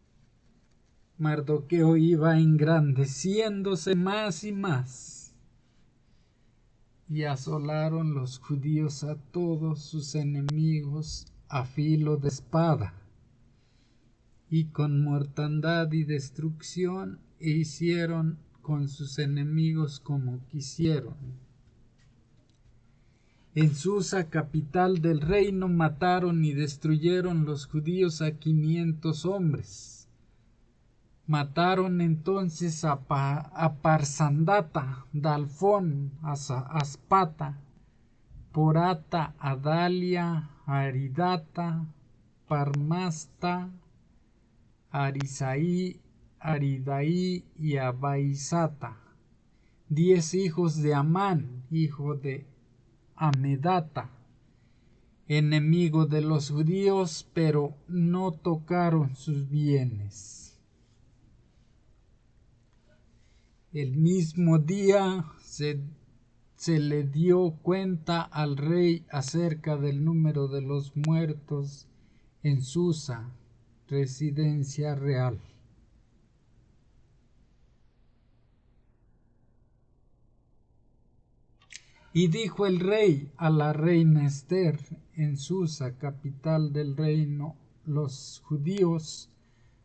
Mardoqueo iba engrandeciéndose más y más, y asolaron los judíos a todos sus enemigos a filo de espada, y con mortandad y destrucción, e hicieron con sus enemigos como quisieron. En Susa, capital del reino, mataron y destruyeron los judíos a 500 hombres. Mataron entonces a Parsandata, Dalfón, Aspata, Porata, Adalia, Aridata, Parmasta, Arisaí, Aridaí y Abaisata, 10 hijos de Amán, hijo de Amedata, enemigo de los judíos, pero no tocaron sus bienes. El mismo día se le dio cuenta al rey acerca del número de los muertos en Susa, residencia real. Y dijo el rey a la reina Ester en Susa, capital del reino: los judíos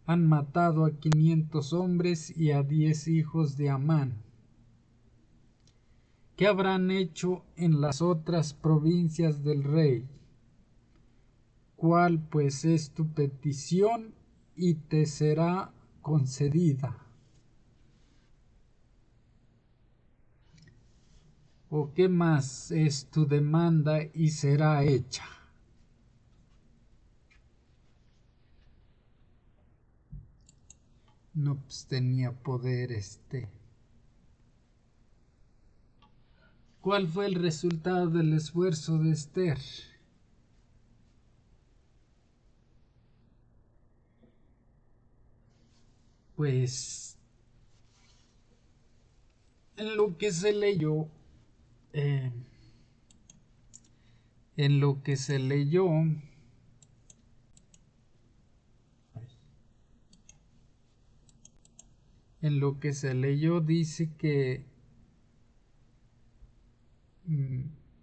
han matado a 500 hombres y a 10 hijos de Amán. ¿Qué habrán hecho en las otras provincias del rey? ¿Cuál pues es tu petición y te será concedida? ¿O qué más es tu demanda y será hecha? No, pues tenía poder ¿Cuál fue el resultado del esfuerzo de Ester? Pues en lo que se leyó, eh, en lo que se leyó, dice que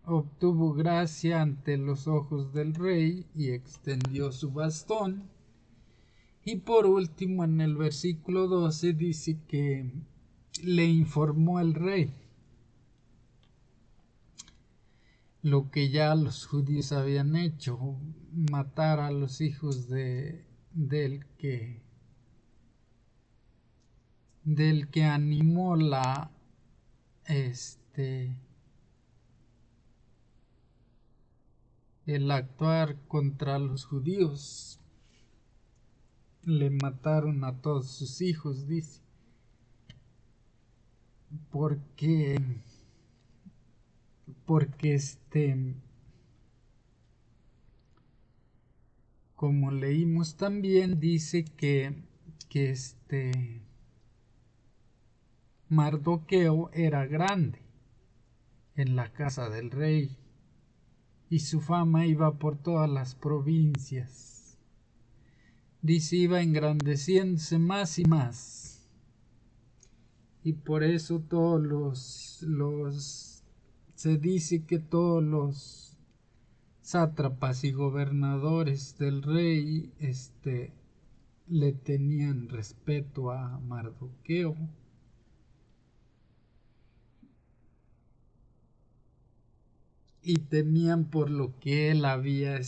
obtuvo gracia ante los ojos del rey y extendió su bastón. Y por último, en el versículo 12 dice que le informó el rey lo que ya los judíos habían hecho: matar a los hijos del que animó el actuar contra los judíos. Le mataron a todos sus hijos, dice, porque porque como leímos también, dice que Mardoqueo era grande en la casa del rey y su fama iba por todas las provincias. Dice, iba engrandeciéndose más y más. Y por eso se dice que todos los sátrapas y gobernadores del rey le tenían respeto a Mardoqueo. Y temían por lo que él había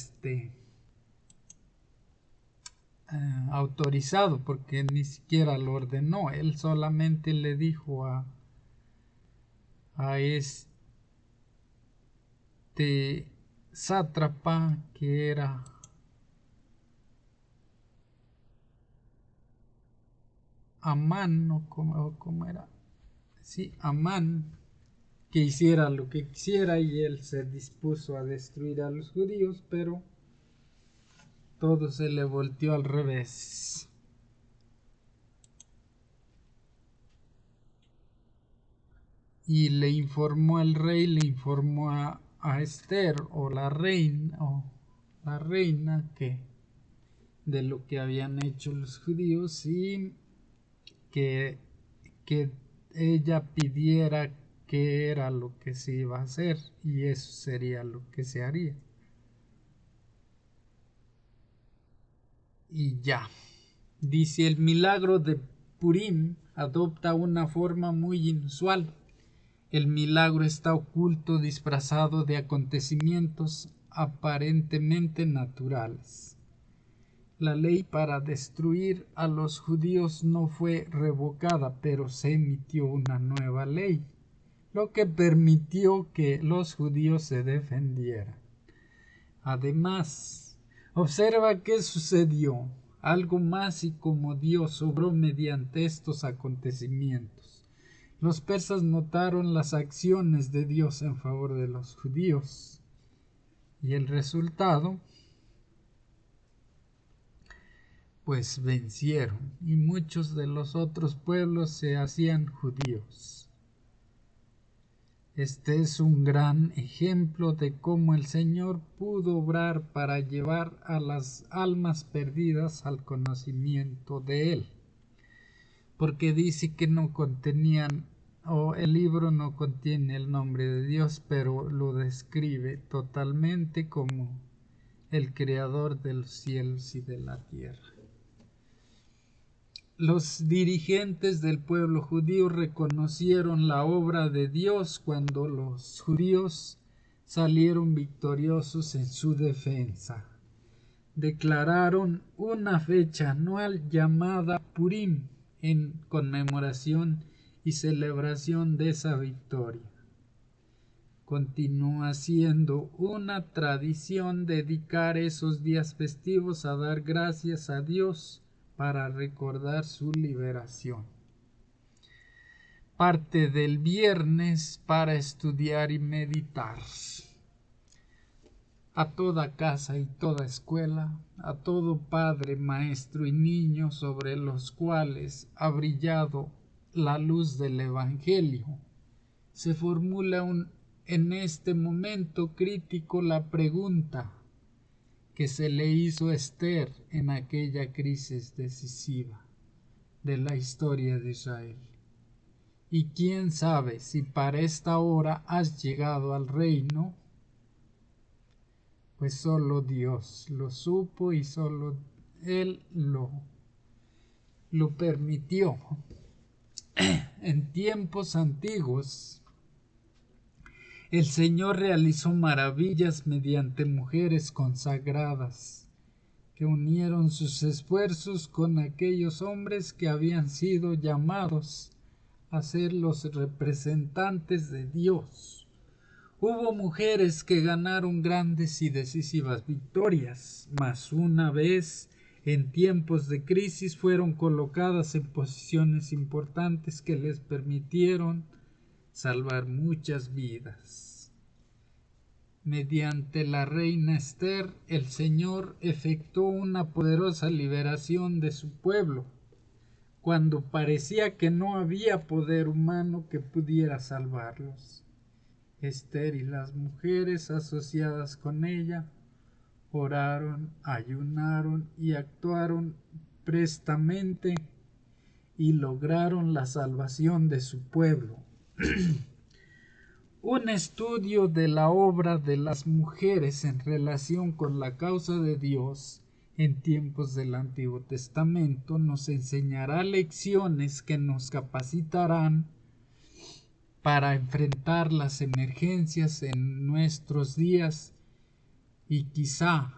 autorizado, porque ni siquiera lo ordenó, él solamente le dijo a sátrapa que era Amán, o como era, sí, Amán, que hiciera lo que quisiera, y él se dispuso a destruir a los judíos, pero todo se le volteó al revés. Y le informó el rey, le informó a Esther o la reina que de lo que habían hecho los judíos, y que, que ella pidiera qué era lo que se iba a hacer, y eso sería lo que se haría. Y ya. Dice, el milagro de Purim adopta una forma muy inusual. El milagro está oculto, disfrazado de acontecimientos aparentemente naturales. La ley para destruir a los judíos no fue revocada, pero se emitió una nueva ley, lo que permitió que los judíos se defendieran. Además, observa qué sucedió, algo más, y como Dios obró mediante estos acontecimientos. Los persas notaron las acciones de Dios en favor de los judíos, y el resultado, pues vencieron, y muchos de los otros pueblos se hacían judíos. Este es un gran ejemplo de cómo el Señor pudo obrar para llevar a las almas perdidas al conocimiento de Él, porque dice que no contenían, o el libro no contiene el nombre de Dios, pero lo describe totalmente como el creador de los cielos y de la tierra. Los dirigentes del pueblo judío reconocieron la obra de Dios cuando los judíos salieron victoriosos en su defensa. Declararon una fecha anual llamada Purim en conmemoración y celebración de esa victoria. Continúa siendo una tradición dedicar esos días festivos a dar gracias a Dios para recordar su liberación. Parte del viernes para estudiar y meditar. A toda casa y toda escuela, a todo padre, maestro y niño sobre los cuales ha brillado la luz del Evangelio, se formula en este momento crítico la pregunta que se le hizo a Esther en aquella crisis decisiva de la historia de Israel. Y quién sabe si para esta hora has llegado al reino, pues solo Dios lo supo y solo Él lo permitió. En tiempos antiguos, el Señor realizó maravillas mediante mujeres consagradas, que unieron sus esfuerzos con aquellos hombres que habían sido llamados a ser los representantes de Dios. Hubo mujeres que ganaron grandes y decisivas victorias, mas una vez en tiempos de crisis fueron colocadas en posiciones importantes que les permitieron salvar muchas vidas. Mediante la reina Esther, el Señor efectuó una poderosa liberación de su pueblo, cuando parecía que no había poder humano que pudiera salvarlos. Esther y las mujeres asociadas con ella oraron, ayunaron y actuaron prestamente y lograron la salvación de su pueblo. Un estudio de la obra de las mujeres en relación con la causa de Dios en tiempos del Antiguo Testamento nos enseñará lecciones que nos capacitarán para enfrentar las emergencias en nuestros días y quizá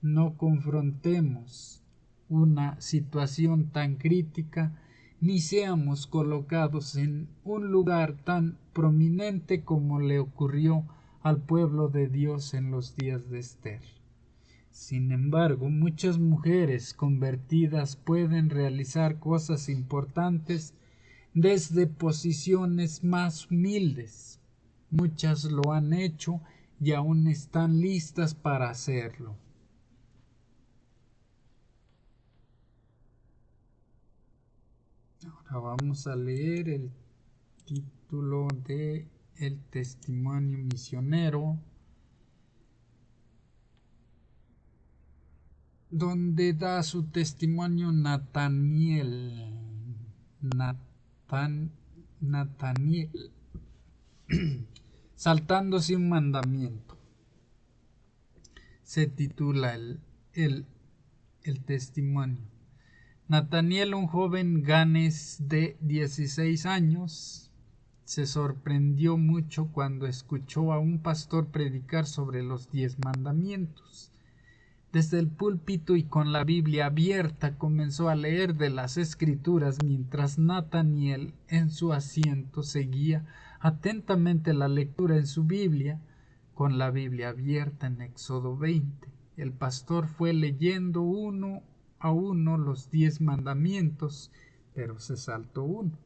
no confrontemos una situación tan crítica ni seamos colocados en un lugar tan prominente como le ocurrió al pueblo de Dios en los días de Esther. Sin embargo, muchas mujeres convertidas pueden realizar cosas importantes desde posiciones más humildes. Muchas lo han hecho y aún están listas para hacerlo. Ahora vamos a leer el título de El testimonio misionero, donde da su testimonio Nataniel. Nataniel saltándose un mandamiento. Se titula el testimonio. Nataniel, un joven ganes de 16 años, se sorprendió mucho cuando escuchó a un pastor predicar sobre los 10 mandamientos. Desde el púlpito y con la Biblia abierta comenzó a leer de las Escrituras mientras Nataniel en su asiento seguía atentamente la lectura en su Biblia, con la Biblia abierta en Éxodo 20. El pastor fue leyendo uno a uno los 10 mandamientos, pero se saltó uno.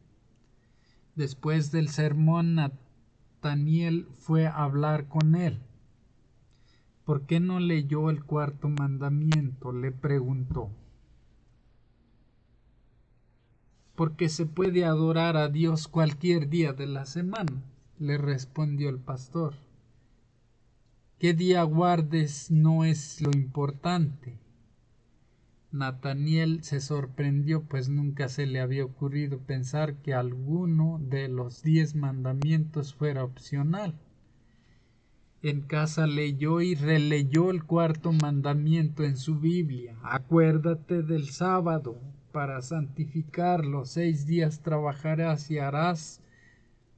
Después del sermón, Nataniel fue a hablar con él. ¿Por qué no leyó el cuarto mandamiento?, le preguntó. Porque se puede adorar a Dios cualquier día de la semana, le respondió el pastor. ¿Qué día guardes no es lo importante? Nataniel se sorprendió, pues nunca se le había ocurrido pensar que alguno de los 10 mandamientos fuera opcional. En casa leyó y releyó el cuarto mandamiento en su Biblia. Acuérdate del sábado para santificarlo. 6 días trabajarás y harás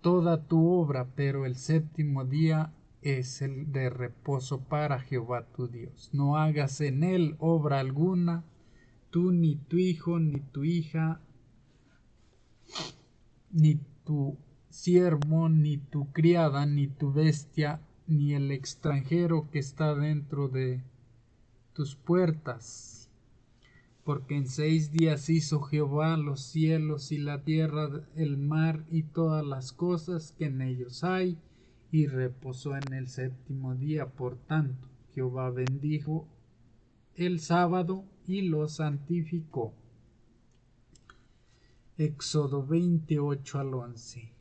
toda tu obra, pero el séptimo día es el de reposo para Jehová tu Dios. No hagas en él obra alguna, tú ni tu hijo, ni tu hija, ni tu siervo, ni tu criada, ni tu bestia, ni el extranjero que está dentro de tus puertas. Porque en 6 días hizo Jehová los cielos y la tierra, el mar y todas las cosas que en ellos hay, y reposó en el séptimo día. Por tanto, Jehová bendijo el sábado y lo santificó. Éxodo 28 al 11.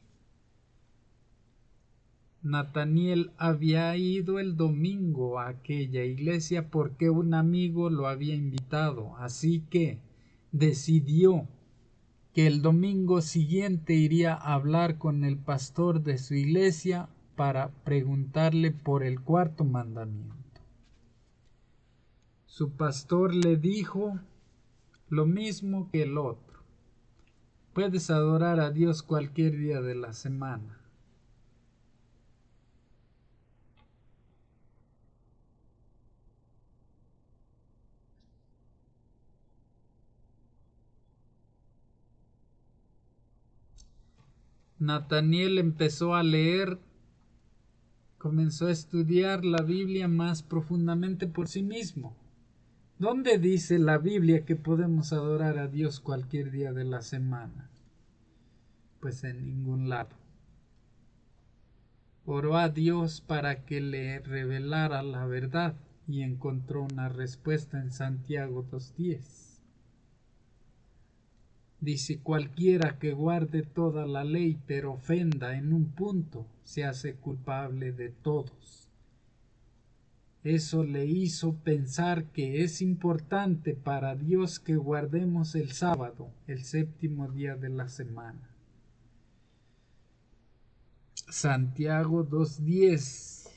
Nataniel había ido el domingo a aquella iglesia porque un amigo lo había invitado, así que decidió que el domingo siguiente iría a hablar con el pastor de su iglesia para preguntarle por el cuarto mandamiento. Su pastor le dijo lo mismo que el otro. Puedes adorar a Dios cualquier día de la semana. Nataniel empezó a leer, comenzó a estudiar la Biblia más profundamente por sí mismo. ¿Dónde dice la Biblia que podemos adorar a Dios cualquier día de la semana? Pues en ningún lado. Oró a Dios para que le revelara la verdad y encontró una respuesta en Santiago 2:10. Dice: cualquiera que guarde toda la ley pero ofenda en un punto se hace culpable de todos. Eso le hizo pensar que es importante para Dios que guardemos el sábado, el séptimo día de la semana. Santiago 2:10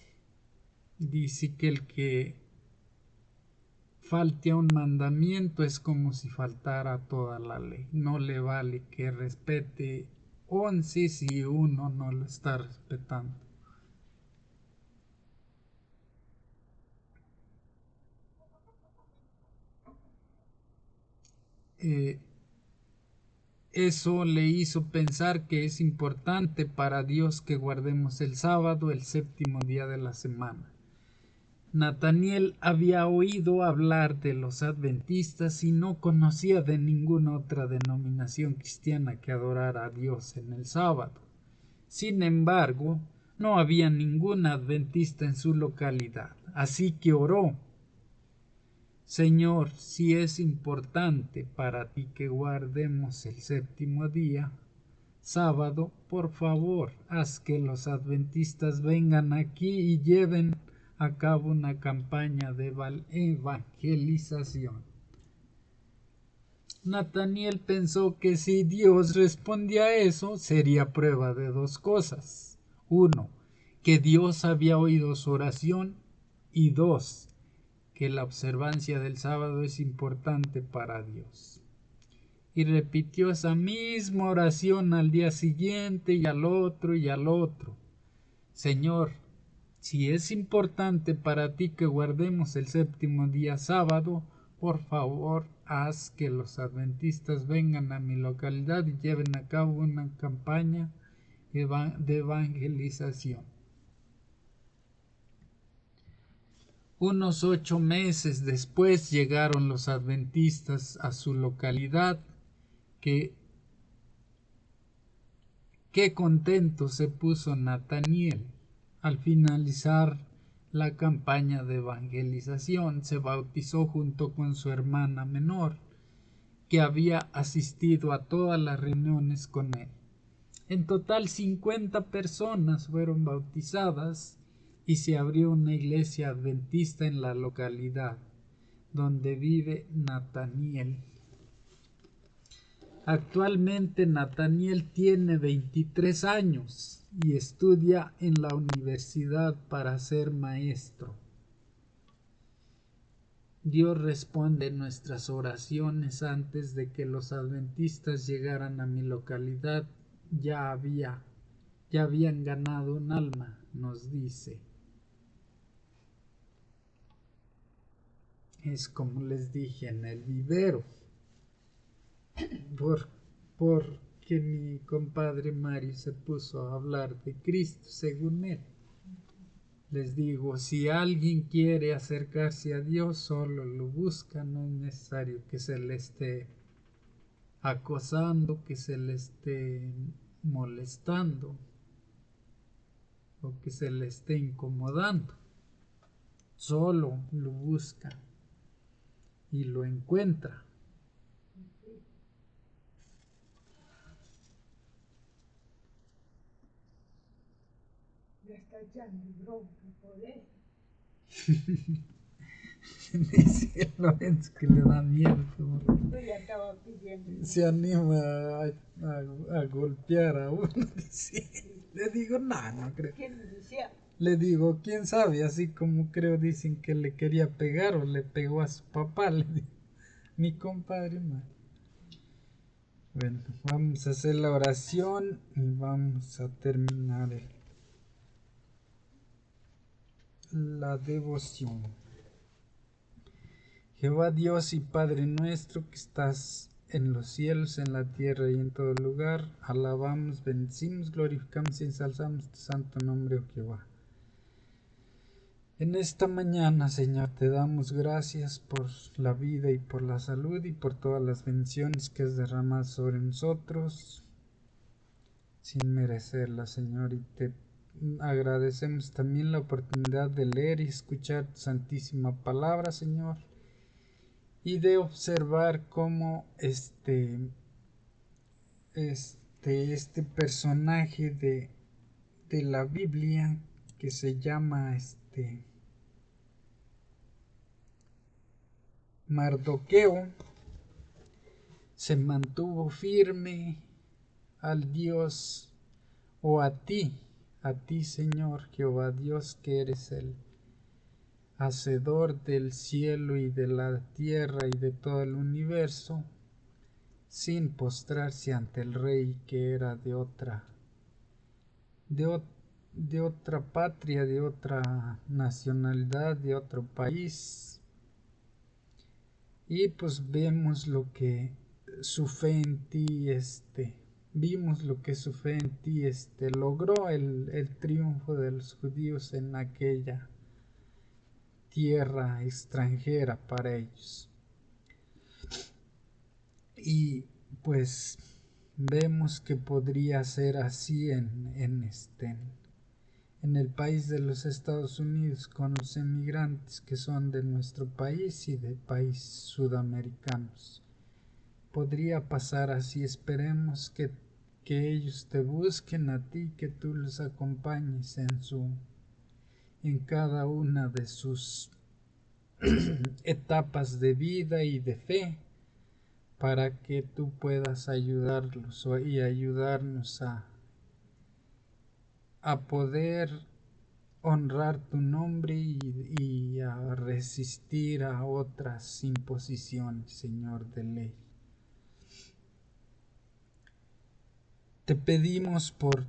dice que el que falte a un mandamiento es como si faltara toda la ley. No le vale que respete 11 si uno no lo está respetando. Eso le hizo pensar que es importante para Dios que guardemos el sábado, el séptimo día de la semana. Nataniel había oído hablar de los adventistas y no conocía de ninguna otra denominación cristiana que adorara a Dios en el sábado. Sin embargo, no había ningún adventista en su localidad, así que oró: Señor, si es importante para ti que guardemos el séptimo día, sábado, por favor, haz que los adventistas vengan aquí y lleven a cabo una campaña de evangelización. Nataniel pensó que si Dios respondía a eso, sería prueba de dos cosas. Uno, que Dios había oído su oración, y dos, que la observancia del sábado es importante para Dios. Y repitió esa misma oración al día siguiente y al otro y al otro. Señor, si es importante para ti que guardemos el séptimo día sábado, por favor, haz que los adventistas vengan a mi localidad y lleven a cabo una campaña de evangelización. Unos 8 meses después llegaron los adventistas a su localidad. Qué contento se puso Nataniel. Al finalizar la campaña de evangelización, se bautizó junto con su hermana menor, que había asistido a todas las reuniones con él. En total 50 personas fueron bautizadas y se abrió una iglesia adventista en la localidad donde vive Nataniel. Actualmente Nataniel tiene 23 años y estudia en la universidad para ser maestro. Dios responde nuestras oraciones. Antes de que los adventistas llegaran a mi localidad, ya habían ganado un alma, nos dice. Es como les dije en el vivero. Porque mi compadre Mario se puso a hablar de Cristo según él. Les digo, si alguien quiere acercarse a Dios, solo lo busca, no es necesario que se le esté acosando, que se le esté molestando o que se le esté incomodando. Solo lo busca y lo encuentra. Me está echando bronca por eso. Dice Lorenzo que le da miedo. Yo ya estaba pidiendo. Se anima a golpear a uno. Dice. Le digo, no creo. ¿Quién me decía? Le digo, quién sabe, así como creo dicen que le quería pegar o le pegó a su papá, le digo, mi compadre Mario. Bueno, vamos a hacer la oración y vamos a terminar la devoción. Jehová Dios y Padre nuestro que estás en los cielos, en la tierra y en todo lugar, alabamos, bendecimos, glorificamos y ensalzamos tu santo nombre, oh Jehová. En esta mañana, Señor, te damos gracias por la vida y por la salud y por todas las bendiciones que has derramado sobre nosotros sin merecerlas, Señor, y te agradecemos también la oportunidad de leer y escuchar tu santísima palabra, Señor, y de observar cómo este personaje de la Biblia que se llama Mardoqueo se mantuvo firme al Dios o a ti Señor Jehová Dios, que eres el hacedor del cielo y de la tierra y de todo el universo, sin postrarse ante el rey que era de otra patria, de otra nacionalidad, de otro país. Y pues vemos lo que su fe en ti vimos lo que su fe en ti logró el triunfo de los judíos en aquella tierra extranjera para ellos. Y pues vemos que podría ser así en el país de los Estados Unidos, con los emigrantes que son de nuestro país y de países sudamericanos. Podría pasar así. Esperemos que ellos te busquen a ti, que tú los acompañes en cada una de sus etapas de vida y de fe, para que tú puedas ayudarlos y ayudarnos a poder honrar tu nombre y a resistir a otras imposiciones, Señor, de ley. Te pedimos por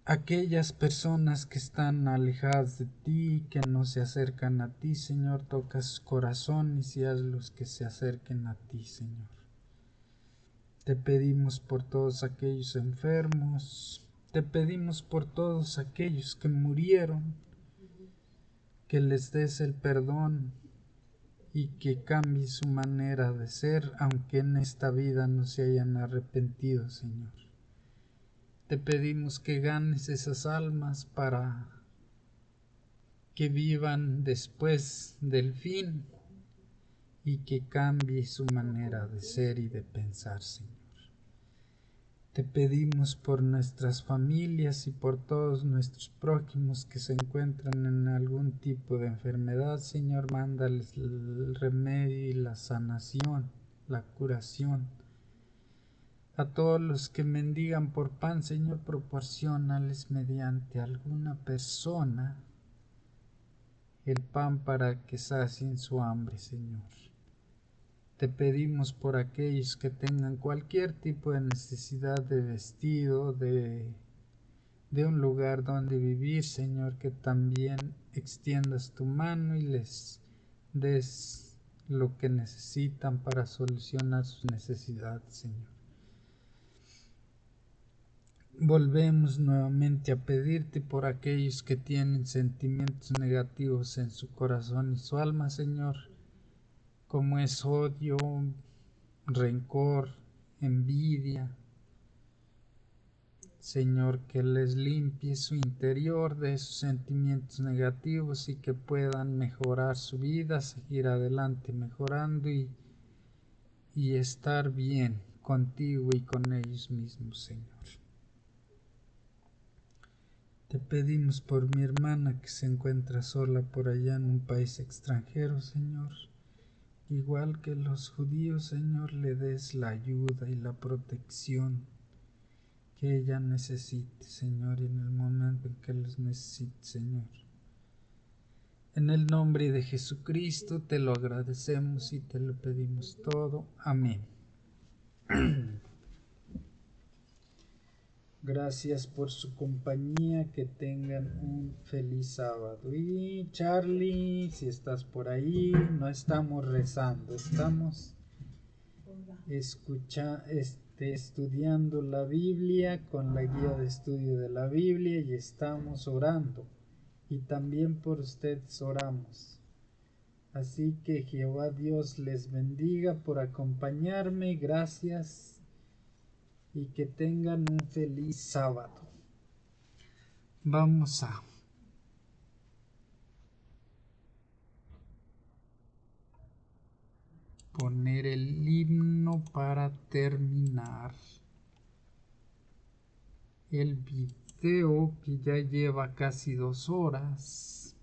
aquellas personas que están alejadas de ti, que no se acercan a ti, Señor. Toca sus corazones y hazlos que se acerquen a ti, Señor. Te pedimos por todos aquellos enfermos, te pedimos por todos aquellos que murieron, que les des el perdón y que cambie su manera de ser, aunque en esta vida no se hayan arrepentido, Señor. Te pedimos que ganes esas almas para que vivan después del fin y que cambie su manera de ser y de pensar, Señor. Te pedimos por nuestras familias y por todos nuestros prójimos que se encuentran en algún tipo de enfermedad, Señor. Mándales el remedio y la sanación, la curación. A todos los que mendigan por pan, Señor, proporciónales mediante alguna persona el pan para que sacien su hambre, Señor. Te pedimos por aquellos que tengan cualquier tipo de necesidad de vestido, de un lugar donde vivir, Señor, que también extiendas tu mano y les des lo que necesitan para solucionar sus necesidades, Señor. Volvemos nuevamente a pedirte por aquellos que tienen sentimientos negativos en su corazón y su alma, Señor, como es odio, rencor, envidia. Señor, que les limpie su interior de esos sentimientos negativos y que puedan mejorar su vida, seguir adelante mejorando y estar bien contigo y con ellos mismos, Señor. Te pedimos por mi hermana que se encuentra sola por allá en un país extranjero, Señor. Igual que los judíos, Señor, le des la ayuda y la protección que ella necesite, Señor, y en el momento en que los necesite, Señor. En el nombre de Jesucristo te lo agradecemos y te lo pedimos todo. Amén. Gracias por su compañía, que tengan un feliz sábado. Y Charlie, si estás por ahí, no estamos rezando, estamos estudiando la Biblia con la guía de estudio de la Biblia y estamos orando. Y también por ustedes oramos. Así que Jehová Dios les bendiga por acompañarme. Gracias y que tengan un feliz sábado. Vamos a poner el himno para terminar el video, que ya lleva casi 2 horas.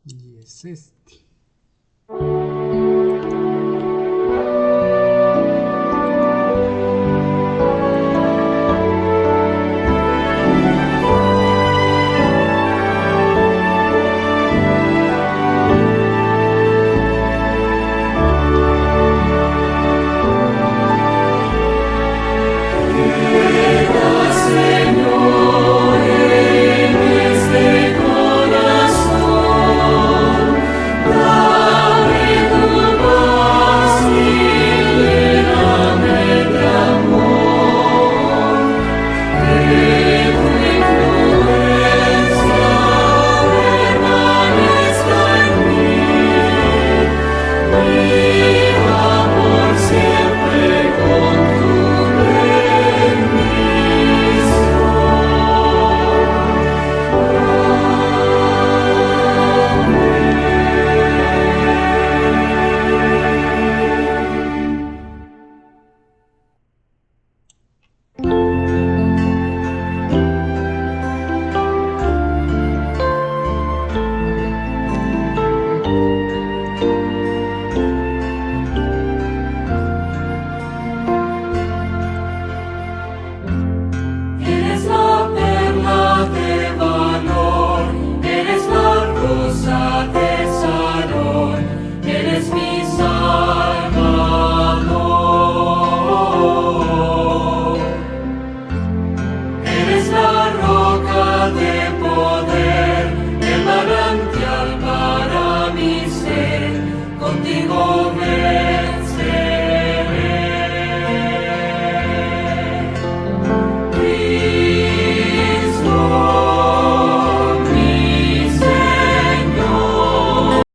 Y es este. Eres la roca de poder.